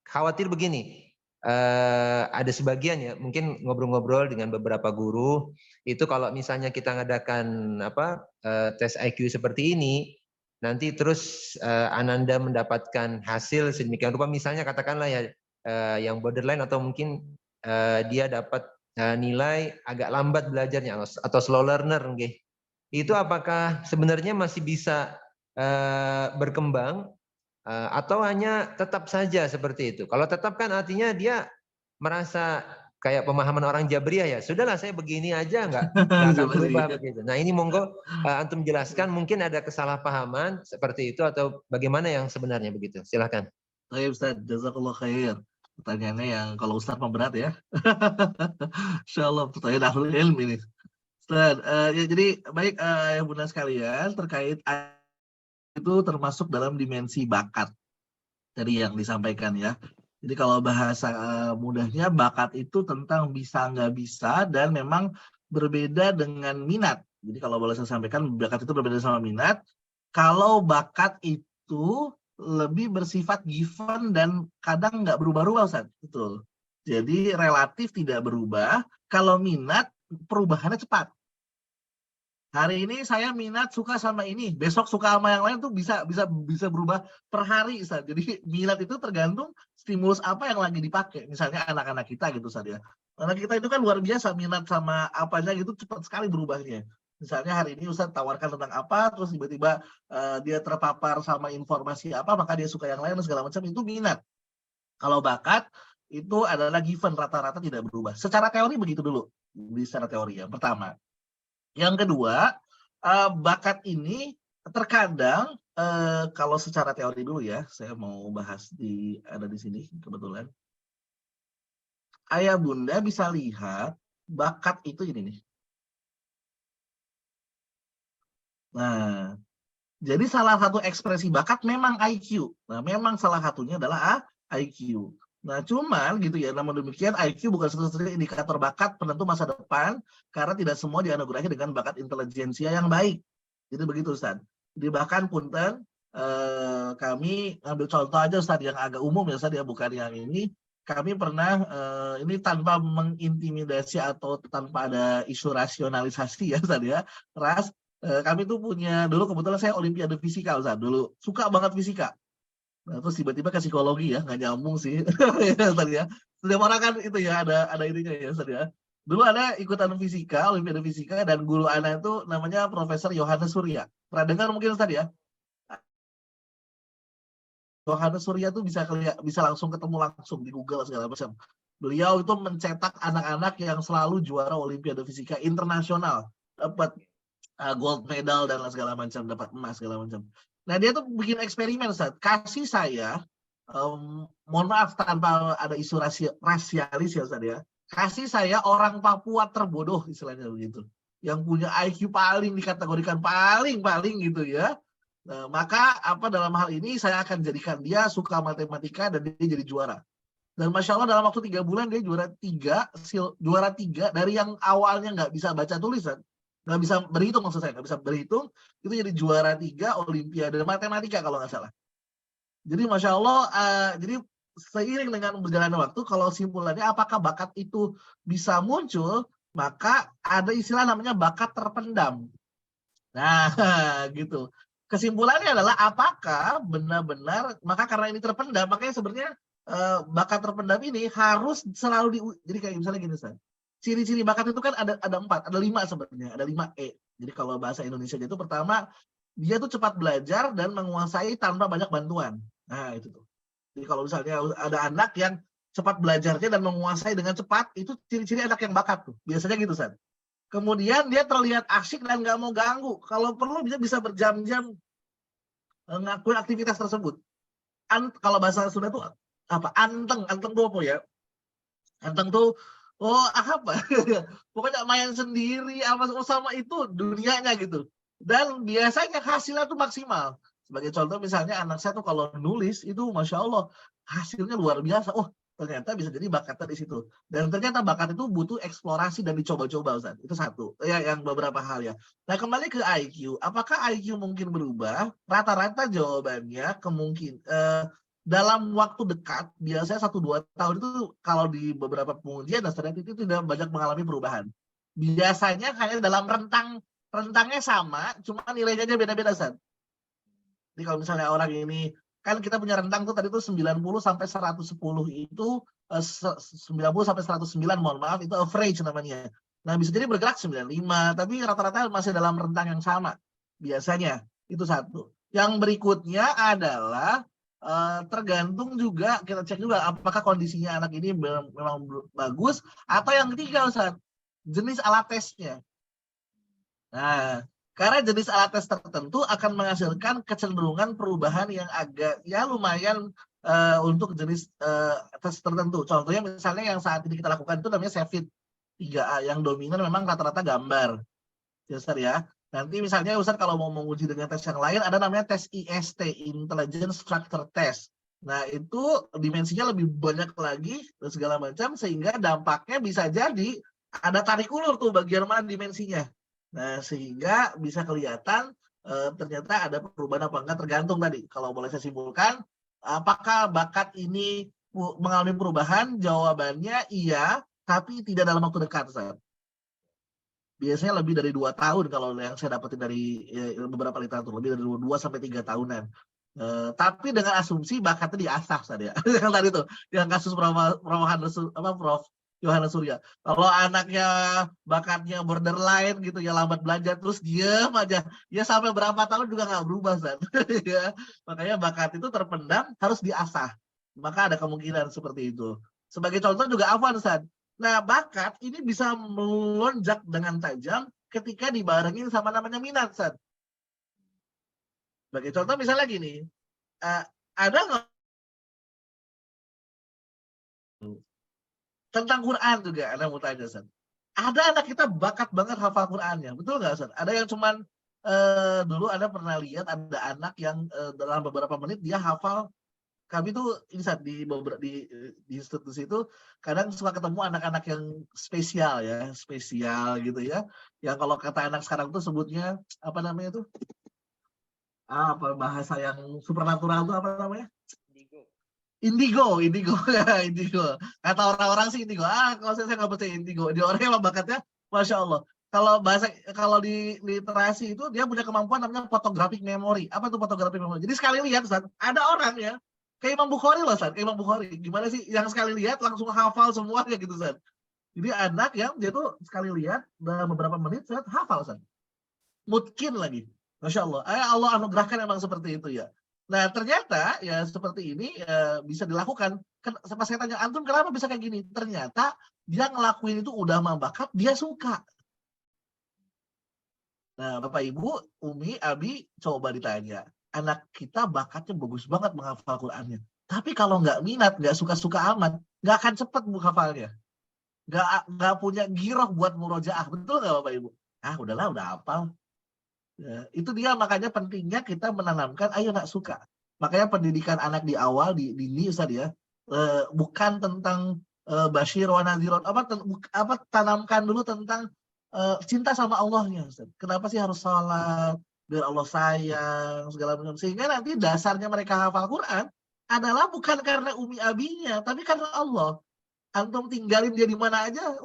khawatir begini, ada sebagian ya, mungkin ngobrol-ngobrol dengan beberapa guru, itu kalau misalnya kita ngadakan tes IQ seperti ini, nanti terus Ananda mendapatkan hasil sedemikian rupa, misalnya katakanlah ya yang borderline atau mungkin dia dapat nilai agak lambat belajarnya atau slow learner, itu apakah sebenarnya masih bisa berkembang atau hanya tetap saja seperti itu? Kalau tetap kan artinya dia merasa kayak pemahaman orang Jabriyah ya, sudahlah saya begini aja nggak akan berubah begitu. Nah ini monggo antum jelaskan, mungkin ada kesalahpahaman seperti itu atau bagaimana yang sebenarnya begitu. Silakan. Baik Ustaz, jazakallah khair. Pertanyaannya yang kalau Ustaz memberat ya. Insyaallah pertanyaan ahlul ilm ini. Ustaz, ya jadi baik ya bunda sekalian, terkait itu termasuk dalam dimensi bakat tadi yang disampaikan ya. Jadi kalau bahasa mudahnya bakat itu tentang bisa nggak bisa dan memang berbeda dengan minat. Jadi kalau boleh saya sampaikan bakat itu berbeda sama minat. Kalau bakat itu lebih bersifat given dan kadang nggak berubah-ubah, Ustaz. Betul. Jadi relatif tidak berubah. Kalau minat perubahannya cepat. Hari ini saya minat suka sama ini, besok suka sama yang lain tuh bisa berubah per hari, Ustaz. Jadi minat itu tergantung stimulus apa yang lagi dipakai. Misalnya anak-anak kita gitu, Ustaz ya. Anak kita itu kan luar biasa minat sama apanya gitu cepat sekali berubahnya. Misalnya hari ini Ustaz tawarkan tentang apa, terus tiba-tiba dia terpapar sama informasi apa, maka dia suka yang lain dan segala macam, itu minat. Kalau bakat itu adalah given, rata-rata tidak berubah. Secara teori begitu dulu, secara teori yang pertama. Yang kedua, bakat ini terkadang kalau secara teori dulu ya, saya mau bahas ada di sini kebetulan. Ayah bunda bisa lihat bakat itu ini nih. Nah, jadi salah satu ekspresi bakat memang IQ. Nah, memang salah satunya adalah IQ. Nah, cuman gitu ya, namun demikian IQ bukan satu-satunya indikator bakat penentu masa depan, karena tidak semua dianugerahi dengan bakat intelijensia yang baik. Jadi begitu, Ustaz. Jadi bahkan punten, kami ambil contoh aja, Ustaz, yang agak umum ya, Ustaz, ya, bukan yang ini. Kami pernah, ini tanpa mengintimidasi atau tanpa ada isu rasionalisasi ya, Ustaz, ya. Kami tuh punya, dulu kebetulan saya olimpiade fisika, Ustaz, dulu. Suka banget fisika. Nah, terus tiba-tiba ke psikologi ya, nggak nyambung sih. Tadi ya. Setiap orang kan itu ya ada ininya ya, Ustaz ya. Dulu ada ikutan fisika, olimpiade fisika, dan guru anak itu namanya Profesor Yohanes Surya. Pernah dengar mungkin Ustaz ya? Yohanes Surya tuh bisa langsung ketemu langsung di Google segala macam. Beliau itu mencetak anak-anak yang selalu juara olimpiade fisika internasional, dapat gold medal dan segala macam, dapat emas segala macam. Nah, dia tuh bikin eksperimen, Ustaz. Kasih saya, mohon maaf tanpa ada isu rasialis ya, Ustaz ya. Kasih saya orang Papua terbodoh, istilahnya begitu. Yang punya IQ paling dikategorikan paling gitu ya. Nah, maka dalam hal ini saya akan jadikan dia suka matematika dan dia jadi juara. Dan Masya Allah dalam waktu 3 bulan dia juara 3 dari yang awalnya nggak bisa baca tulisan. Nggak bisa berhitung, maksud saya nggak bisa berhitung, itu jadi juara 3 olimpiade matematika kalau nggak salah. Jadi Masya Allah, jadi seiring dengan berjalannya waktu, kalau simpulannya apakah bakat itu bisa muncul, maka ada istilah namanya bakat terpendam. Nah, gitu. Kesimpulannya adalah apakah benar-benar, maka karena ini terpendam, makanya sebenarnya bakat terpendam ini harus selalu jadi kayak misalnya gini, Ustaz. Ciri-ciri bakat itu kan ada 4, ada 5 sebenarnya, ada 5 E. Jadi kalau bahasa Indonesia itu pertama, dia tuh cepat belajar dan menguasai tanpa banyak bantuan. Nah, itu tuh. Jadi kalau misalnya ada anak yang cepat belajarnya dan menguasai dengan cepat, itu ciri-ciri anak yang bakat tuh. Biasanya gitu, San. Kemudian dia terlihat asyik dan nggak mau ganggu. Kalau perlu bisa berjam-jam ngakuin aktivitas tersebut. Kalau bahasa Sunda tuh apa? Anteng tuh apa ya? Anteng tuh apa? Pokoknya main sendiri sama itu dunianya gitu. Dan biasanya hasilnya tuh maksimal. Sebagai contoh misalnya anak saya tuh kalau nulis itu Masya Allah hasilnya luar biasa. Oh ternyata bisa jadi bakatnya di situ. Dan ternyata bakat itu butuh eksplorasi dan dicoba-coba, Ustaz. Itu satu. Ya, yang beberapa hal ya. Nah kembali ke IQ. Apakah IQ mungkin berubah? Rata-rata jawabannya dalam waktu dekat, biasanya 1-2 tahun itu kalau di beberapa pengujian dan studi itu tidak banyak mengalami perubahan. Biasanya hanya dalam rentangnya sama, cuma nilainya aja beda-beda, Ustaz. Jadi kalau misalnya orang ini, kan kita punya rentang tuh tadi tuh 90 sampai 110 itu 90 sampai 109, mohon maaf, itu average namanya. Nah, bisa jadi bergerak 95, tapi rata-rata masih dalam rentang yang sama. Biasanya, itu satu. Yang berikutnya adalah tergantung juga, kita cek juga apakah kondisinya anak ini memang bagus, atau yang ketiga, Ustaz, jenis alat tesnya. Nah, karena jenis alat tes tertentu akan menghasilkan kecenderungan perubahan yang agak ya lumayan untuk jenis tes tertentu. Contohnya misalnya yang saat ini kita lakukan itu namanya Cevit 3A, yang dominan memang rata-rata gambar. Ya, Ustaz ya. Nanti misalnya Ustaz kalau mau menguji dengan tes yang lain, ada namanya tes IST, Intelligence Structure Test. Nah, itu dimensinya lebih banyak lagi dan segala macam sehingga dampaknya bisa jadi ada tarik ulur tuh bagian mana dimensinya. Nah, sehingga bisa kelihatan ternyata ada perubahan apa enggak tergantung tadi. Kalau boleh saya simpulkan, apakah bakat ini mengalami perubahan? Jawabannya iya, tapi tidak dalam waktu dekat, Ustaz. Biasanya lebih dari 2 tahun kalau yang saya dapetin dari beberapa literatur, lebih dari 2 sampai 3 tahunan. Tapi dengan asumsi bakatnya diasah tadi ya. Yang tadi tuh, yang kasus Prof. Yohanes Surya. Kalau anaknya bakatnya borderline gitu ya, lambat belajar terus diem aja, ya sampai berapa tahun juga nggak berubah, San. Ya, makanya bakat itu terpendam harus diasah. Maka ada kemungkinan seperti itu. Sebagai contoh juga Afwan, San. Nah, bakat ini bisa melonjak dengan tajam ketika dibarengin sama namanya minat, San. Sebagai contoh misalnya gini, ada nggak tentang Quran juga, ada mau tanya, San. Ada anak kita bakat banget hafal Qurannya, betul nggak, San? Ada yang cuman dulu ada pernah lihat ada anak yang dalam beberapa menit dia hafal. Kami tuh insight di institusi itu kadang suka ketemu anak-anak yang spesial gitu ya. Yang kalau kata anak sekarang tuh sebutnya apa namanya tuh? Apa bahasa yang supernatural tuh apa namanya? Indigo ya, indigo. Kata orang-orang sih indigo. Kalau saya nggak percaya indigo. Dia orang yang bakatnya, masya Allah. Kalau di literasi itu dia punya kemampuan namanya photographic memory. Apa tuh photographic memory? Jadi sekali lihat, Ustaz, ada orang ya, kayak Imam Bukhari loh, Ustaz. Kayak Imam Bukhari. Gimana sih yang sekali lihat langsung hafal semua kayak gitu, Ustaz. Jadi anak yang dia tuh sekali lihat dalam beberapa menit, Ustaz, hafal, Ustaz. Mungkin lagi. Masya Allah. Allah anugerahkan emang seperti itu ya. Nah, ternyata ya seperti ini bisa dilakukan. Pas saya tanya, antum kenapa bisa kayak gini? Ternyata dia ngelakuin itu udah membakat, dia suka. Nah, Bapak Ibu, Umi, Abi, coba ditanya. Anak kita bakatnya bagus banget menghafal Qurannya. Tapi kalau nggak minat, nggak suka-suka amat, nggak akan cepet menghafalnya. Nggak punya giroh buat murojaah. Betul nggak Bapak Ibu? Udahlah, udah hafal. Ya, itu dia makanya pentingnya kita menanamkan ayo nak suka. Makanya pendidikan anak di awal di dini Ustaz ya, bukan tentang basyir wa nadhiron, tanamkan dulu tentang cinta sama Allahnya Ustaz. Kenapa sih harus sholat biar Allah sayang segala macam, sehingga nanti dasarnya mereka hafal Quran adalah bukan karena umi abinya tapi karena Allah. Antum tinggalin dia di mana aja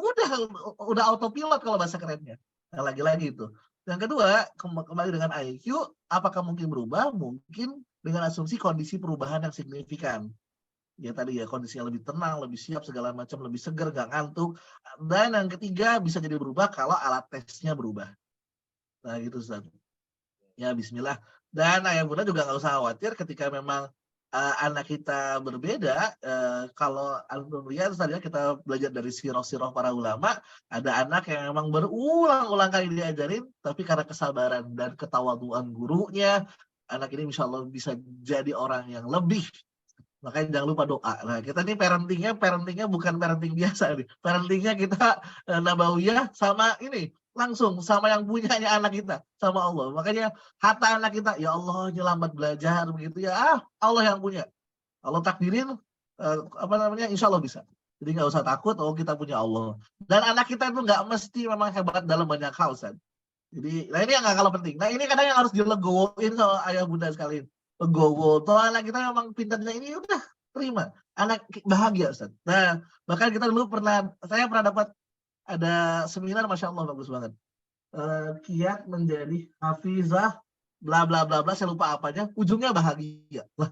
udah autopilot kalau bahasa kerennya. Nah, lagi-lagi itu. Yang kedua, kembali dengan IQ, apakah mungkin berubah? Mungkin dengan asumsi kondisi perubahan yang signifikan. Ya tadi ya, kondisi yang lebih tenang, lebih siap, segala macam, lebih segar, gak ngantuk. Dan yang ketiga, bisa jadi berubah kalau alat tesnya berubah. Nah gitu, Ustaz. Ya, bismillah. Dan ayah bunda juga nggak usah khawatir ketika memang anak kita berbeda. Kalau antum lihat tadi kita belajar dari sirah-sirah para ulama, ada anak yang memang berulang-ulang kali diajarin, tapi karena kesabaran dan ketawaduan gurunya, anak ini insya Allah bisa jadi orang yang lebih. Makanya jangan lupa doa. Nah, kita ini parentingnya bukan parenting biasa nih. Parentingnya kita nabawiyah sama ini langsung sama yang punyanya anak kita, sama Allah. Makanya kata anak kita, ya Allah lambat belajar begitu ya, Allah yang punya. Allah takdirin insya Allah bisa. Jadi nggak usah takut, kita punya Allah. Dan anak kita itu nggak mesti memang hebat dalam banyak hal, San. Jadi, nah ini yang nggak kalah penting. Nah ini kadang yang harus dilegowoin sama ayah bunda sekalian. Legowo, toh anak kita memang pintarnya ini udah terima. Anak bahagia, Ustaz. Nah, bahkan kita dulu saya pernah dapat ada seminar, Masya Allah, bagus banget. Kiat menjadi hafizah, bla bla bla bla, saya lupa apanya, ujungnya bahagia. Lah,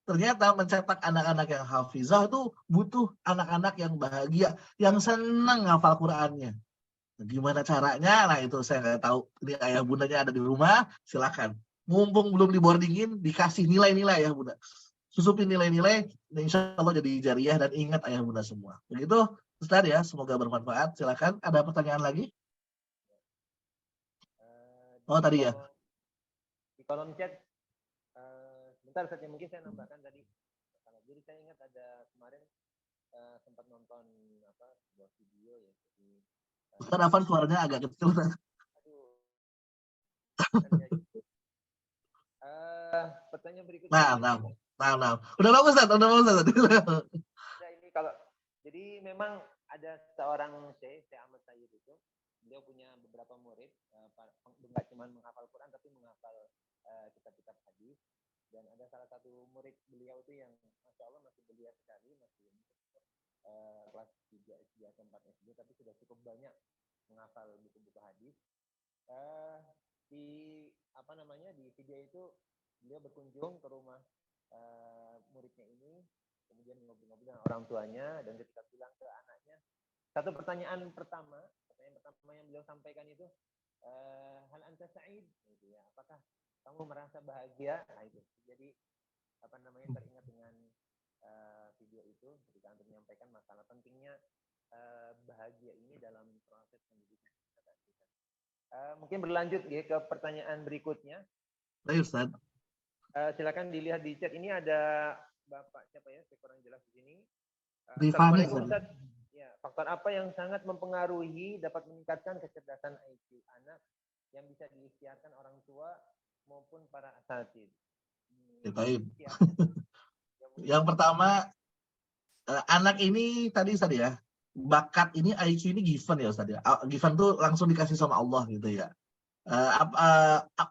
ternyata mencetak anak-anak yang hafizah itu butuh anak-anak yang bahagia, yang senang hafal Qur'annya. Nah, gimana caranya? Nah, itu saya nggak tahu. Ini ayah bundanya ada di rumah, silakan. Mumpung belum diboardingin, dikasih nilai-nilai ya bunda. Susupin nilai-nilai, insya Allah jadi jariah dan ingat ayah bunda semua. Begitu, Ustaz ya, semoga bermanfaat. Silakan, ada pertanyaan lagi? Oh tadi ya. Di kolom chat, sebentar saja mungkin saya nambahkan tadi. Jadi saya ingat ada kemarin sempat nonton sebuah video ya. Jadi, Ustaz Afan suaranya agak kecil. Pertanyaan berikutnya. Nah. Udah bagus, Ustaz. Nah, ini kalau jadi memang ada seorang Syekh Ahmad Sayyid itu, beliau punya beberapa murid, nggak cuma menghafal Quran tapi menghafal kitab-kitab hadis. Dan ada salah satu murid beliau itu yang Masya Allah masih belia sekali, masih kelas 3 SD atau 4 SD, tapi sudah cukup banyak menghafal buku-buku hadis. Di video itu beliau berkunjung ke rumah muridnya ini, kemudian ngobrol-ngobrol dengan orang tuanya, dan ketika bilang ke anaknya, satu pertanyaan pertama yang beliau sampaikan itu, hal anta sa'id, gitu ya, apakah kamu merasa bahagia? Nah, itu jadi teringat dengan video itu ketika antum menyampaikan masalah pentingnya bahagia ini dalam proses pendidikan. Mungkin berlanjut ya ke pertanyaan berikutnya. Baik, Ustaz. Silakan dilihat di chat. Ini ada Bapak siapa ya? Saya kurang jelas di sini. Assalamualaikum, Ustaz. Ya, faktor apa yang sangat mempengaruhi dapat meningkatkan kecerdasan IQ anak yang bisa diikhtiarkan orang tua maupun para asatid? Baik. Yang pertama, anak ini tadi Ustaz ya, bakat ini, IQ ini given ya Ustaz ya. Given tuh langsung dikasih sama Allah gitu ya.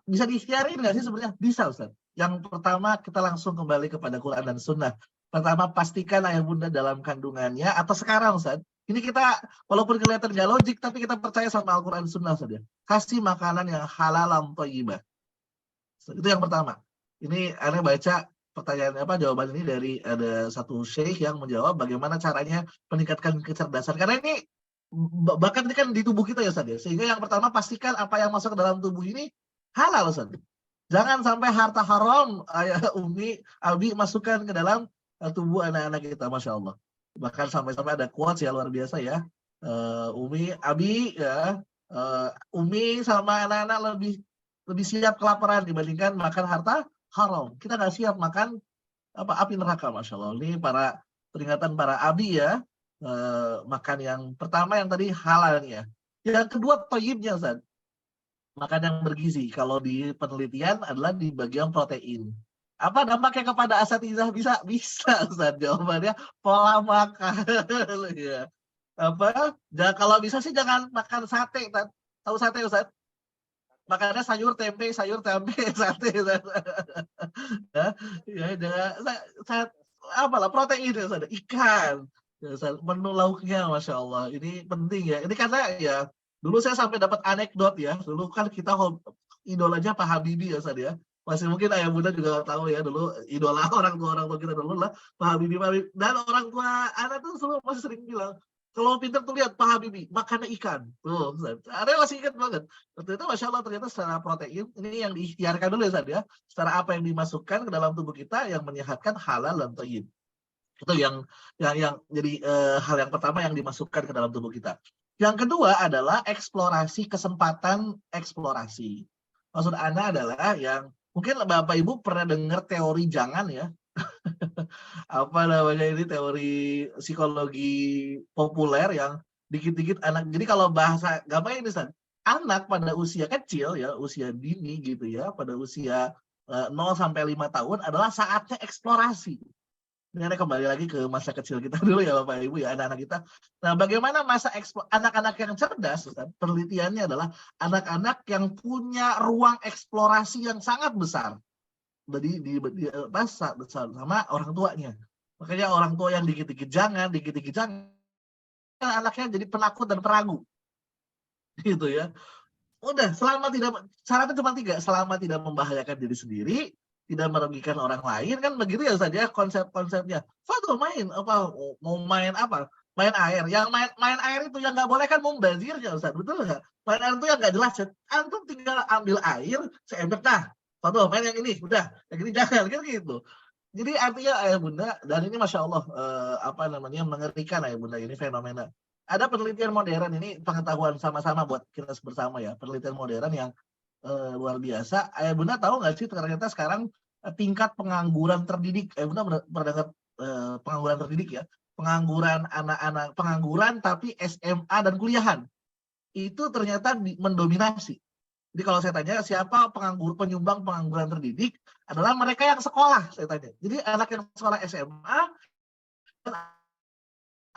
Bisa diikhtiarin nggak sih sebenarnya? Bisa Ustaz. Yang pertama kita langsung kembali kepada Quran dan Sunnah. Pertama pastikan ayah bunda dalam kandungannya atau sekarang Ustaz. Ini kita walaupun kelihatan nggak logik tapi kita percaya sama Al-Quran Sunnah Ustaz ya. Kasih makanan yang halalan thayyibah. Itu yang pertama. Ini Anda baca pertanyaan jawaban ini dari ada satu syekh yang menjawab bagaimana caranya meningkatkan kecerdasan. Karena ini bakat ini kan di tubuh kita ya Ustaz ya. Sehingga yang pertama pastikan apa yang masuk ke dalam tubuh ini halal Ustaz. Jangan sampai harta haram ayah umi abi masukkan ke dalam tubuh anak-anak kita, Masya Allah. Bahkan sampai-sampai ada quotes ya luar biasa ya. Umi abi ya, umi sama anak-anak lebih siap kelaparan dibandingkan makan harta haram. Kita nggak siap makan api neraka, Masya Allah. Ini peringatan para abi ya. Makan yang pertama yang tadi halalnya. Yang kedua thayyibnya Ustaz. Makan yang bergizi. Kalau di penelitian adalah di bagian protein. Apa dampaknya kepada asatizah? Bisa Ustaz. Jawabannya pola makan. Ya. Kalau bisa sih jangan makan sate. Tahu sate Ustaz? Makannya sayur tempe, sate. Protein ya, ikan, menu lauknya, Masya Allah. Ini penting ya. Ini karena ya dulu saya sampai dapat anekdot ya. Dulu kan kita idolanya Pak Habibie ya, ya. Masih mungkin ayah bunda juga tahu ya dulu idola orang tua kita dulu lah Pak Habibie. Dan orang tua anak tuh selalu masih sering bilang, kalau pintar tuh lihat Pak Habibie makannya ikan. Tuh, ada masih ingat banget. Ternyata Masya Allah ternyata secara protein ini yang diikhtiarkan dulu ya, ya. Secara apa yang dimasukkan ke dalam tubuh kita yang menyehatkan halal dan thayyib. Itu yang jadi hal yang pertama yang dimasukkan ke dalam tubuh kita. Yang kedua adalah eksplorasi, kesempatan eksplorasi. Maksud Anda adalah yang mungkin Bapak Ibu pernah dengar teori jangan ya. Ini teori psikologi populer yang dikit-dikit anak. Jadi kalau bahasa gampangnya ini San, anak pada usia kecil ya, usia dini gitu ya, pada usia 0 sampai 5 tahun adalah saatnya eksplorasi. Ini kembali lagi ke masa kecil kita dulu ya Bapak Ibu ya, anak-anak kita. Nah, bagaimana masa anak-anak yang cerdas, Ustaz, penelitiannya adalah anak-anak yang punya ruang eksplorasi yang sangat besar. Di besar sama orang tuanya. Makanya orang tua yang dikit-dikit jangan, anaknya jadi penakut dan peragu. Gitu ya. Udah, syaratnya cuma 3, selama tidak membahayakan diri sendiri, tidak merugikan orang lain, kan begitu ya saja konsep-konsepnya. Fadl mau main apa? Main air. Yang main air itu yang nggak boleh kan mumbazir ya Ustaz, betul nggak? Main air itu yang nggak jelas. Antum tinggal ambil air, seember Fadl main yang ini, udah, yang ini jangan kan gitu. Jadi artinya ayah bunda, dan ini Masya Allah mengerikan ayah bunda, ini fenomena. Ada penelitian modern, ini pengetahuan sama-sama buat kita bersama ya, penelitian modern yang luar biasa. Ayah bunda tahu nggak sih ternyata sekarang tingkat pengangguran terdidik, ayah bunda pernah dengar pengangguran terdidik ya, pengangguran anak-anak, pengangguran tapi SMA dan kuliahan itu ternyata mendominasi. Jadi kalau saya tanya siapa penyumbang pengangguran terdidik adalah mereka yang sekolah, saya tanya. Jadi anak yang sekolah SMA dan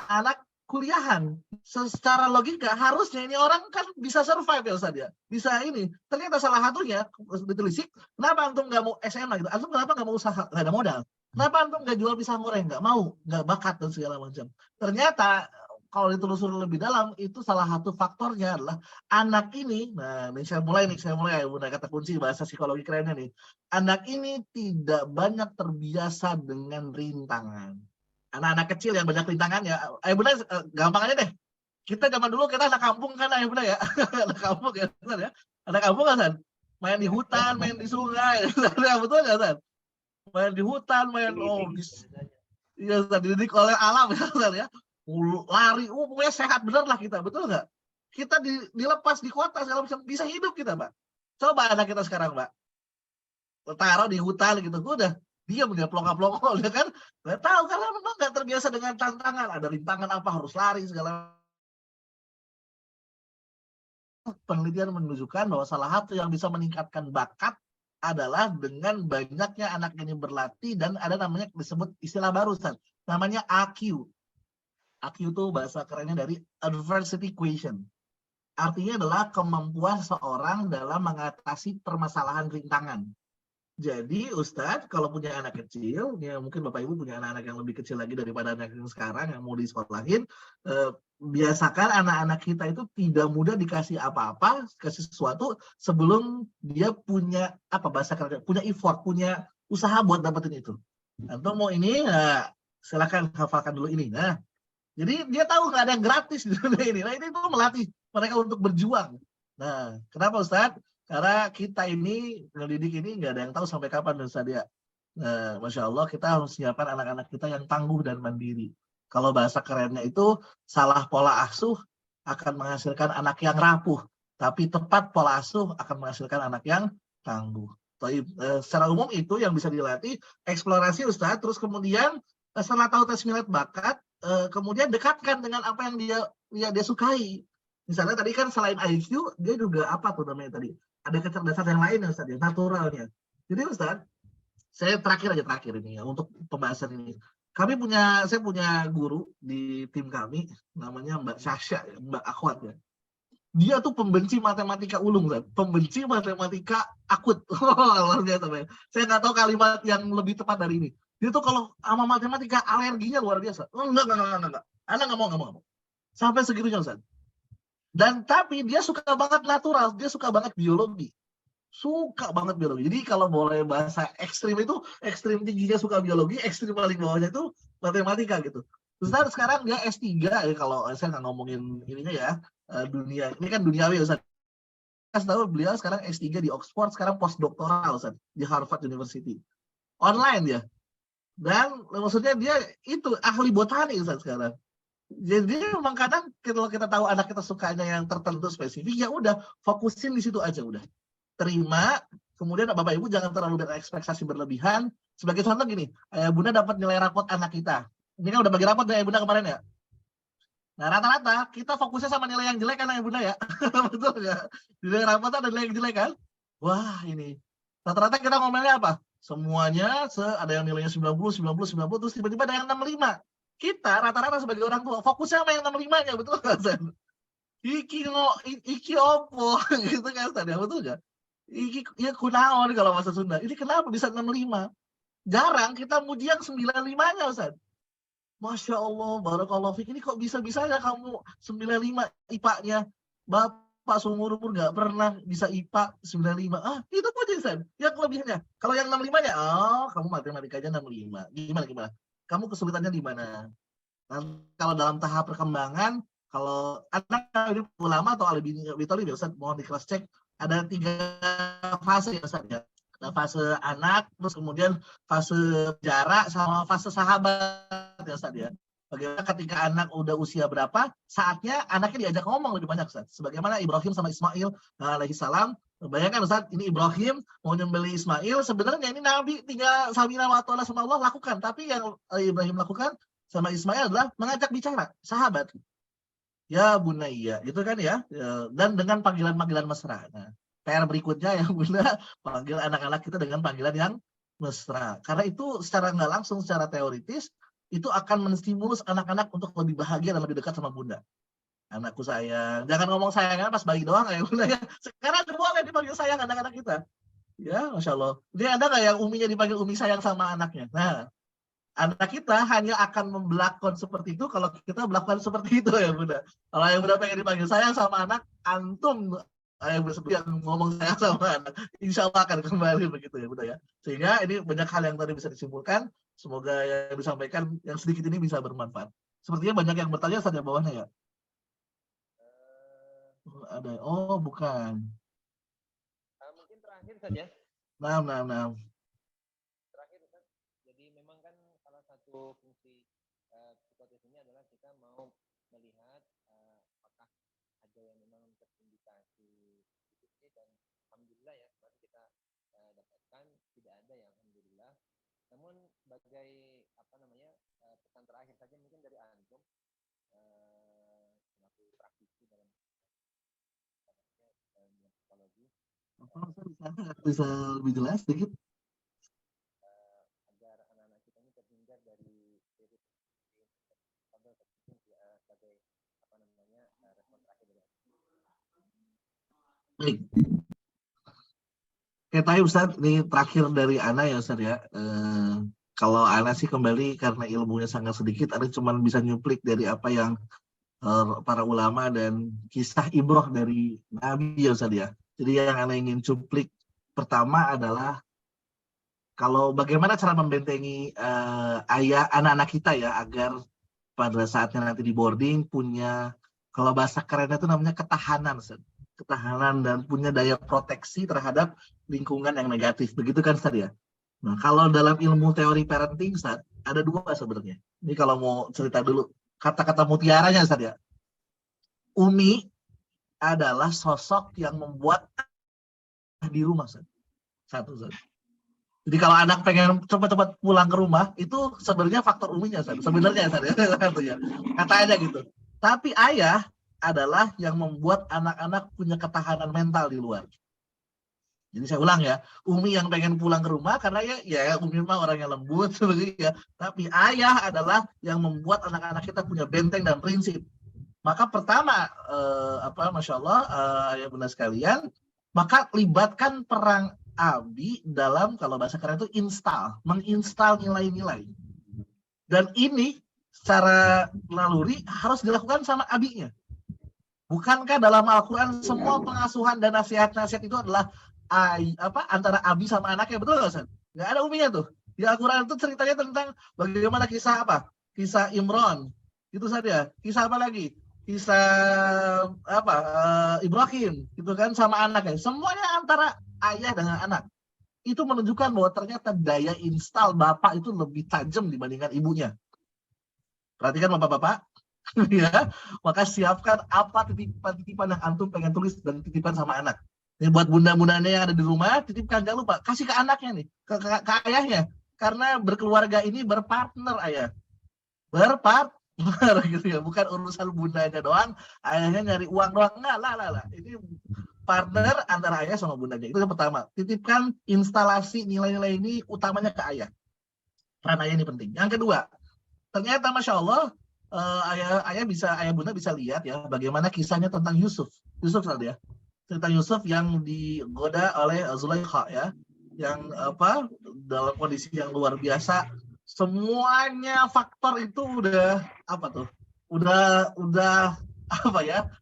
anak kuliahan. Secara logika harusnya ini orang kan bisa survive ya Ustaz ya. Bisa ini. Ternyata salah satunya ditelisik, kenapa antum nggak mau SMA gitu? Antum kenapa nggak mau usaha? Nggak ada modal. Kenapa antum nggak jual pisang goreng? Nggak mau, nggak bakat dan segala macam. Ternyata kalau ditelusuri lebih dalam, itu salah satu faktornya adalah anak ini, nah ini saya mulai ya Bunda, kata kunci bahasa psikologi kerennya nih. Anak ini tidak banyak terbiasa dengan rintangan. Anak-anak kecil yang banyak rintangan ya, Bunda gampang aja deh. Kita zaman dulu kita anak kampung kan Bunda ya, anak kampung ya, ya. Anak kampung kan, main di hutan, main di sungai, betul nggak San? Main di hutan, main dididik oleh alam ya. Lari, pokoknya sehat bener lah kita, betul nggak? Kita dilepas di kota segala macam bisa hidup kita, Mbak. Coba anak kita sekarang, Mbak, taruh di hutan gitu, udah diam dia pelongo-pelongo, ya kan? Nggak tahu karena memang nggak terbiasa dengan tantangan, ada rintangan apa harus lari segala. Penelitian menunjukkan bahwa salah satu yang bisa meningkatkan bakat adalah dengan banyaknya anak ini berlatih dan ada namanya disebut istilah baru, Ustaz. Namanya AQ. AQ itu bahasa kerennya dari adversity equation. Artinya adalah kemampuan seorang dalam mengatasi permasalahan rintangan. Jadi Ustadz, kalau punya anak kecil, ya mungkin Bapak Ibu punya anak-anak yang lebih kecil lagi daripada anak yang sekarang yang mau disekolahin, biasakan anak-anak kita itu tidak mudah dikasih apa-apa, kasih sesuatu sebelum dia punya punya effort, punya usaha buat dapetin itu. Atau mau ini, silakan hafalkan dulu ini. Nah, jadi dia tahu nggak ada yang gratis di dunia ini. Nah, itu melatih mereka untuk berjuang. Nah, kenapa Ustadz? Karena kita ini, ngedidik ini nggak ada yang tahu sampai kapan Ustadz ya. Nah, Masya Allah kita harus siapkan anak-anak kita yang tangguh dan mandiri. Kalau bahasa kerennya itu, salah pola asuh akan menghasilkan anak yang rapuh. Tapi tepat pola asuh akan menghasilkan anak yang tangguh. Secara umum itu yang bisa dilatih, eksplorasi Ustadz, terus kemudian setelah tahu tes minat bakat, kemudian dekatkan dengan apa yang dia sukai. Misalnya tadi kan selain IQ, dia juga apa tuh namanya tadi? Ada kecerdasan yang lain ya Ustaz ya, naturalnya. Jadi Ustaz, saya terakhir ini ya untuk pembahasan ini. Saya punya guru di tim kami, namanya Mbak Sasha, Mbak Akhwat ya. Dia tuh pembenci matematika ulung, Ustaz. Pembenci matematika akut. Luar biasa, Pak. Saya nggak tahu kalimat yang lebih tepat dari ini. Dia tuh kalau sama matematika alerginya luar biasa. Enggak. Anak nggak mau. Sampai segitunya Ustaz. Dan tapi dia suka banget natural, dia suka banget biologi. Jadi kalau boleh bahasa ekstrim itu, ekstrim tingginya suka biologi, ekstrim paling bawahnya itu matematika gitu. Ustaz sekarang dia S3 ya, kalau saya nggak ngomongin ininya ya, dunia. Ini kan duniawi Ustaz. Tahu beliau sekarang S3 di Oxford, sekarang postdoktoral Ustaz di Harvard University. Online ya. Dan maksudnya dia itu ahli botani Ustaz sekarang. Jadi memang kadang kalau kita tahu anak kita sukanya yang tertentu spesifik, ya udah fokusin di situ aja udah. Terima, kemudian Bapak Ibu jangan terlalu berekspektasi berlebihan. Sebagai contoh gini, Bunda dapat nilai rapot anak kita. Ini kan udah bagi rapot ya Bunda kemarin ya. Nah rata-rata kita fokusnya sama nilai yang jelek kan ya Bunda ya. Betul nggak? Nilai rapot ada nilai yang jelek kan? Wah ini. Rata-rata kita ngomelnya apa? Semuanya ada yang nilainya 90, terus tiba-tiba ada yang 65. Kita rata-rata sebagai orang tua fokusnya sama yang 65-nya, betul nggak San? Iki opo gitu kan San ya, betul nggak? Iki ya kunaon kalau bahasa Sunda. Ini kenapa bisa 65? Jarang kita muji yang 95-nya Ustaz. Masya Allah, barakallahu fik. Ini kok bisa-bisanya kamu 95 IPA-nya. Bapak seumur-umur nggak pernah bisa IPA 95. Itu aja Ustaz. Yang kelebihannya. Kalau yang 65-nya, kamu matematikanya 65. Gimana? Kamu kesulitannya di mana? Nah, kalau dalam tahap perkembangan, kalau anak ulama atau Al-Bini Ustaz, mohon di cross check, ada 3 fase ya Ustaz ya. Ada fase anak, terus kemudian fase jarak sama fase sahabat ya Ustaz ya. Bagaimana ketika anak udah usia berapa, saatnya anaknya diajak ngomong lebih banyak Ustaz. Sebagaimana Ibrahim sama Ismail alaihissalam. Bayangkan Ustaz, ini Ibrahim mau nyembelih Ismail, sebenarnya ini Nabi tinggal samina wa ta'ala sama Allah lakukan, tapi yang Ibrahim lakukan sama Ismail adalah mengajak bicara, sahabat. Ya bunayya, gitu kan ya, dan dengan panggilan-panggilan mesra. Nah, PR berikutnya ya Bunda, panggil anak-anak kita dengan panggilan yang mesra. Karena itu secara nggak langsung, secara teoritis, itu akan menstimulus anak-anak untuk lebih bahagia dan lebih dekat sama Bunda. Anakku sayang, jangan ngomong sayangnya pas bayi doang ya Bunda ya. Sekarang boleh dipanggil sayang anak-anak kita. Ya, Masya Allah. Jadi ada nggak yang uminya dipanggil umi sayang sama anaknya? Nah, anak kita hanya akan membelakon seperti itu kalau kita melakukan seperti itu ya Bunda. Kalau yang Bunda pengen dipanggil sayang sama anak, antum yang bersedia ngomong sayang sama anak, insya Allah akan kembali begitu ya Bunda ya. Sehingga ini banyak hal yang tadi bisa disimpulkan. Semoga yang disampaikan yang sedikit ini bisa bermanfaat. Sepertinya banyak yang bertanya saja bawahnya ya. Ada, oh bukan. Mungkin terakhir saja. Nah. Terakhir Ustaz. Jadi memang kan salah satu fungsi psikotes ini adalah kita mau melihat apakah ada yang memang terindikasi ini, dan alhamdulillah ya kemarin kita dapatkan tidak ada ya alhamdulillah. Namun sebagai pesan terakhir saja mungkin dari antum selaku praktisi dalam psikologi. Bisa lebih jelas sedikit? Agar anak-anak kita ini terhindar dari virus sebagai respon terakhir dari Baik. Oke, tadi Ustaz, ini terakhir dari Ana ya Ustaz ya. Kalau Ana sih kembali karena ilmunya sangat sedikit, Ana cuma bisa nyuplik dari apa yang para ulama dan kisah ibroh dari Nabi ya Ustaz ya. Jadi yang Ana ingin cuplik pertama adalah kalau bagaimana cara membentengi anak-anak kita ya agar pada saatnya nanti di boarding punya, kalau bahasa kerennya itu namanya ketahanan, ketahanan dan punya daya proteksi terhadap lingkungan yang negatif. Begitu kan Ustaz ya? Nah, kalau dalam ilmu teori parenting Ustaz, ada dua sebenarnya. Ini kalau mau cerita dulu kata-kata mutiaranya Ustaz ya. Umi adalah sosok yang membuat di rumah Ustaz. Satu Ustaz. Jadi kalau anak pengen cepat-cepat pulang ke rumah, itu sebenarnya faktor uminya Ustaz. Sebenarnya Ustaz ya. Katanya gitu. Tapi ayah adalah yang membuat anak-anak punya ketahanan mental di luar. Jadi saya ulang ya, Umi yang pengen pulang ke rumah karena ya Umi mah orang yang lembut sebenarnya ya. Tapi ayah adalah yang membuat anak-anak kita punya benteng dan prinsip. Maka pertama, Masya Allah, ayah bunda sekalian, maka libatkan perang abi dalam, kalau bahasa keren itu menginstal nilai-nilai. Dan ini secara naluri harus dilakukan sama abinya. Bukankah dalam Al-Quran semua pengasuhan dan nasihat-nasihat itu adalah antara abi sama anaknya, betul nggak Ustaz? Nggak ada uminya tuh. Di Al-Quran itu ceritanya tentang bagaimana kisah apa? Kisah Imran. Itu saja. Kisah apa lagi? Kisah Ibrahim, gitu kan, sama anaknya. Semuanya antara ayah dengan anak. Itu menunjukkan bahwa ternyata daya instal bapak itu lebih tajam dibandingkan ibunya. Perhatikan bapak-bapak. Ya, maka siapkan apa titipan yang antum pengen tulis dan titipan sama anak. Ini buat bunda-bundanya yang ada di rumah, titipkan, jangan lupa kasih ke anaknya nih, ke ayahnya, karena berkeluarga ini berpartner ayah, berpartner gitu ya, bukan urusan bundanya doang, ayahnya nyari uang doang, enggak lah. Ini partner antara ayah sama bundanya. Itu yang pertama, titipkan instalasi nilai-nilai ini utamanya ke ayah, peran ayah ini penting. Yang kedua, ternyata Masya Allah, ayah bunda bisa lihat ya bagaimana kisahnya tentang Yusuf tadi ya, cerita Yusuf yang digoda oleh Zulaikha ya, yang dalam kondisi yang luar biasa, semuanya faktor itu udah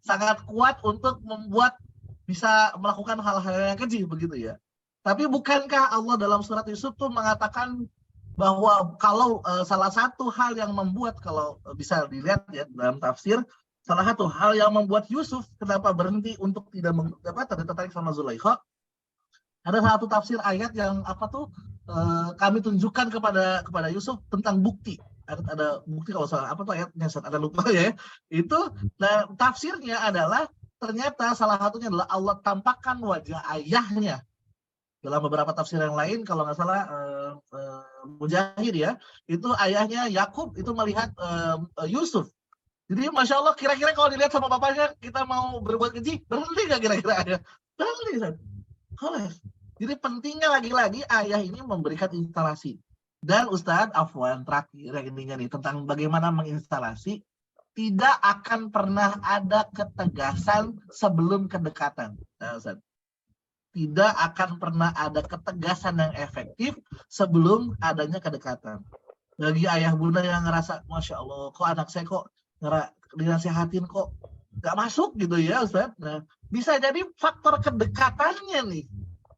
sangat kuat untuk membuat bisa melakukan hal-hal yang keji begitu ya. Tapi bukankah Allah dalam surat Yusuf tuh mengatakan bahwa kalau salah satu hal yang membuat, kalau bisa dilihat ya dalam tafsir, salah satu hal yang membuat Yusuf kenapa berhenti untuk tidak tertarik sama Zulaikha, ada satu tafsir ayat yang kami tunjukkan kepada Yusuf tentang bukti. Ada bukti, kalau salah ayatnya ada lupa ya. Itu tafsirnya adalah ternyata salah satunya adalah Allah tampakkan wajah ayahnya. Dalam beberapa tafsir yang lain, kalau nggak salah Mujahid ya, itu ayahnya Yakub itu melihat Yusuf. Jadi Masya Allah, kira-kira kalau dilihat sama bapaknya, kita mau berbuat keji, berhenti nggak kira-kira ayah? Berhenti. Khalas. Jadi pentingnya lagi-lagi ayah ini memberikan instalasi. Dan Ustadz Afwan terakhir yang intinya nih tentang bagaimana menginstalasi, tidak akan pernah ada ketegasan sebelum kedekatan. Nah, Ustadz. Tidak akan pernah ada ketegasan yang efektif sebelum adanya kedekatan. Bagi ayah bunda yang ngerasa, Masya Allah, kok anak saya kok dinasehatin kok nggak masuk gitu ya Ustaz. Nah, bisa jadi faktor kedekatannya nih.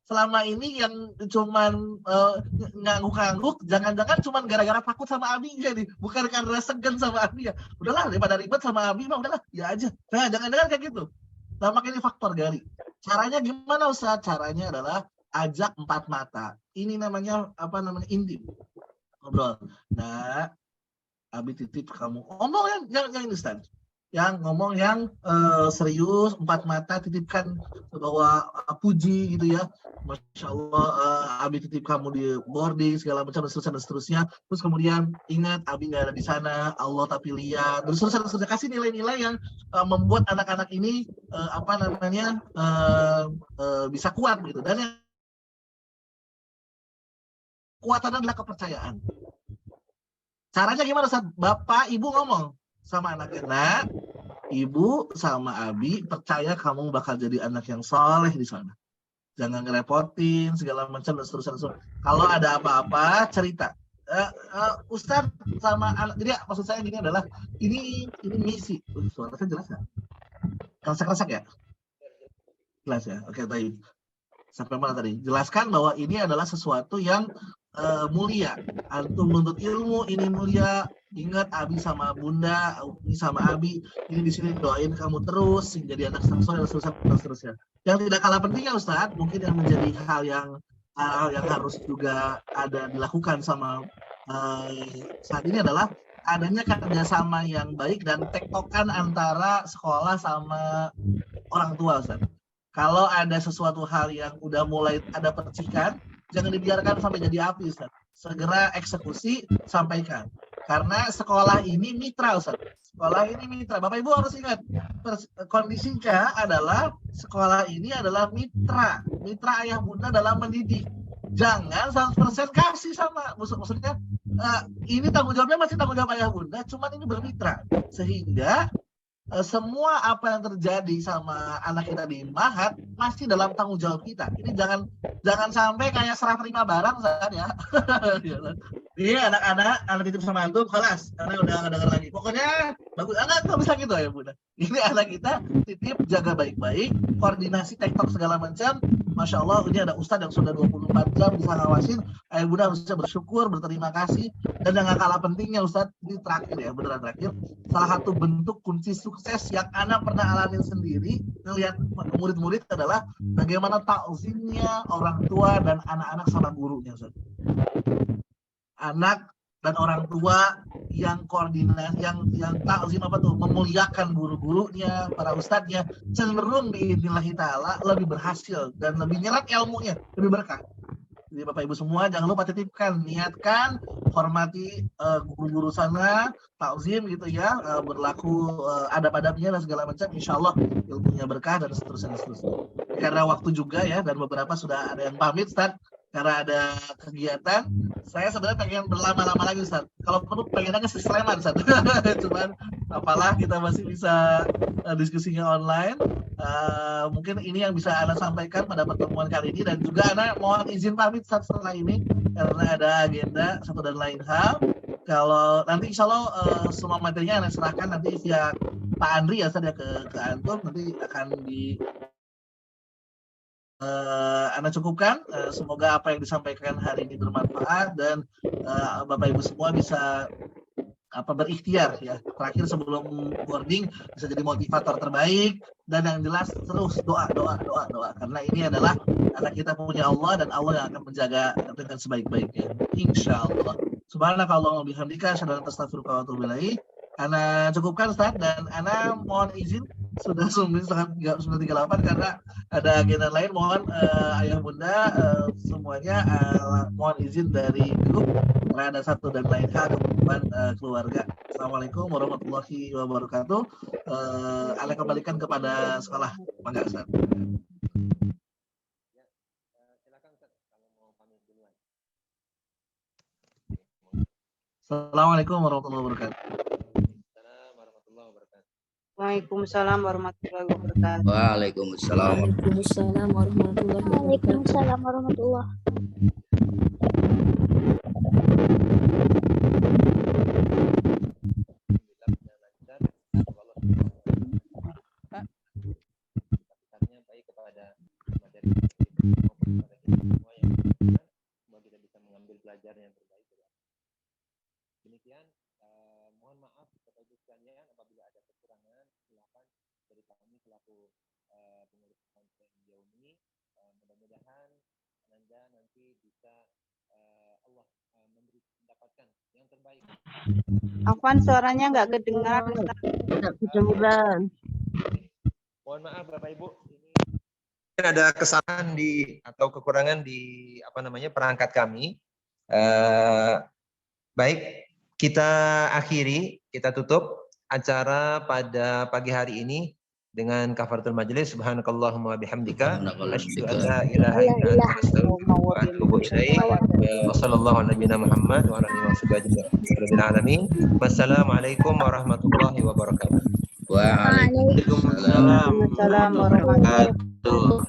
Selama ini yang cuman ngangguk-ngangguk, jangan-jangan cuman gara-gara takut sama Abi nih, bukan karena segan sama Abi ya. Udahlah, daripada ribet sama Abi mah udahlah, ya aja. Nah, jangan-jangan kayak gitu. Nah, makanya ini faktor gali. Caranya gimana Ustaz? Caranya adalah ajak 4 mata. Ini namanya apa namanya? Intim. Ngobrol. Nah, Abi titip kamu. Ngomong yang ini Ustaz. Yang ngomong yang serius, 4 mata titipkan bahwa puji gitu ya. Masya Allah, Abi titip kamu di boarding segala macam dan seterusnya. Terus kemudian ingat Abi nggak ada di sana, Allah tapi lihat. Dan seterusnya kasih nilai-nilai yang membuat anak-anak ini bisa kuat gitu. Dan yang kuatan adalah kepercayaan. Caranya gimana Ustaz? Bapak, Ibu ngomong sama anaknya, nah, Ibu sama Abi percaya kamu bakal jadi anak yang soleh di sana. Jangan ngerepotin segala macam dan seterusnya. Kalau ada apa-apa cerita. Ustaz sama anak. Jadi maksud saya gini adalah ini misi. Suara saya jelas nggak? Keresak-keresak ya? Jelas ya. Oke, baik. Sampai mana tadi? Jelaskan bahwa ini adalah sesuatu yang mulia. Antum menuntut ilmu ini mulia. Ingat Abi sama Bunda, ini sama Abi, ini di sini doain kamu terus jadi anak soleh dan seterusnya. Yang tidak kalah pentingnya Ustadz, mungkin yang menjadi hal yang harus juga ada dilakukan sama saat ini adalah adanya kerjasama yang baik dan tektokan antara sekolah sama orang tua Ustadz. Kalau ada sesuatu hal yang udah mulai ada percikan, jangan dibiarkan sampai jadi api Ustaz. Segera eksekusi, sampaikan. Karena sekolah ini mitra Ustaz. Sekolah ini mitra. Bapak Ibu harus ingat, kondisinya adalah sekolah ini adalah mitra. Mitra ayah bunda dalam mendidik. Jangan 100% kasih sama. Maksudnya ini tanggung jawabnya masih tanggung jawab ayah bunda, cuman ini bermitra. Sehingga semua apa yang terjadi sama anak kita di Mahat masih dalam tanggung jawab kita. Ini jangan sampai kayak serah terima barang Ustaz ya. Iya anak titip sama antum, kelas, anak udah nggak dengar lagi. Pokoknya bagus, anak nggak bisa gitu ya bunda. Ini anak kita titip, jaga baik-baik, koordinasi tektok segala macam. Masya Allah, ini ada Ustadz yang sudah 24 jam bisa ngawasin. Ayah bunda harusnya bersyukur, berterima kasih. Dan yang gak kalah pentingnya Ustadz, ini terakhir ya, beneran terakhir. Salah satu bentuk kunci sukses yang anak pernah alamin sendiri, ngelihat murid-murid adalah bagaimana takzimnya orang tua dan anak-anak sama gurunya Ustadz. Anak dan orang tua yang koordinasi, yang takzim memuliakan guru-gurunya, para ustadznya, cenderung biidznillah ta'ala lebih berhasil dan lebih nyerap ilmunya, lebih berkah. Jadi Bapak Ibu semua jangan lupa titipkan, niatkan, hormati guru-guru sana, takzim gitu ya, berlaku adab-adabnya dan segala macam, insya Allah ilmunya berkah dan seterusnya. Karena waktu juga ya, dan beberapa sudah ada yang pamit Ustaz, karena ada kegiatan, saya sebenarnya pengen berlama-lama lagi Ustaz. Kalau perlu pengennya ke Sleman Ustaz. Cuman apalah kita masih bisa diskusinya online. Mungkin ini yang bisa Ana sampaikan pada pertemuan kali ini, dan juga Ana mohon izin pamit Ustaz setelah ini karena ada agenda satu dan lain hal. Kalau nanti insya Allah semua materinya Ana serahkan nanti via Pak Andri ya Ustaz ya ke antum, nanti akan di Anda cukupkan. Semoga apa yang disampaikan hari ini bermanfaat dan Bapak Ibu semua bisa berikhtiar ya. Terakhir sebelum boarding bisa jadi motivator terbaik, dan yang jelas terus doa karena ini adalah anak kita punya Allah dan Allah yang akan menjaga dengan sebaik-baiknya insyaallah. Subhanakallahumma bihamdika asyhadu an la ilaha illa anta astaghfiruka wa atubu ilaik. Ana cukupkan Ustaz, dan Ana mohon izin sudah 9:38 karena ada agenda lain. Mohon ayah bunda semuanya mohon izin dari grup karena ada satu dan lain hal kebutuhan keluarga. Assalamualaikum warahmatullahi wabarakatuh. Ana kembalikan kepada sekolah. Mangga Ustaz. Assalamualaikum warahmatullahi wabarakatuh. Assalamualaikum warahmatullahi wabarakatuh. Waalaikumsalam warahmatullahi wabarakatuh. Waalaikumsalam. Waalaikumsalam warahmatullahi wabarakatuh. Waalaikumsalam warahmatullahi. Alhamdulillah baik kepada materi maupun kepada kita semua yang mendengarkan. Semoga kita bisa mengambil pelajaran yang terbaik. Demikian, mohon maaf Bapak Ibu sekalian apabila ada kekurangan, silakan dari kami selaku pengurus pesantren Yaumi. Mudah-mudahan Anda nanti bisa Allah mendapatkan yang terbaik. Afwan, suaranya nggak kedengaran. Ustaz. Tidak kedengaran. Mohon maaf Bapak Ibu, ini ada kesalahan atau kekurangan di perangkat kami. Baik, kita akhiri, kita tutup acara pada pagi hari ini dengan kafaratul majelis. Subhanakallahumma wa bihamdika asyhadu an la ilaha illa anta astaghfiruka wa atubu ilaik. Wa sallallahu ala nabiyyina Muhammad wa ala alihi wasallam. Wassalamualaikum warahmatullahi wabarakatuh. Waalaikumsalam. Waalaikumsalam warahmatullahi wabarakatuh.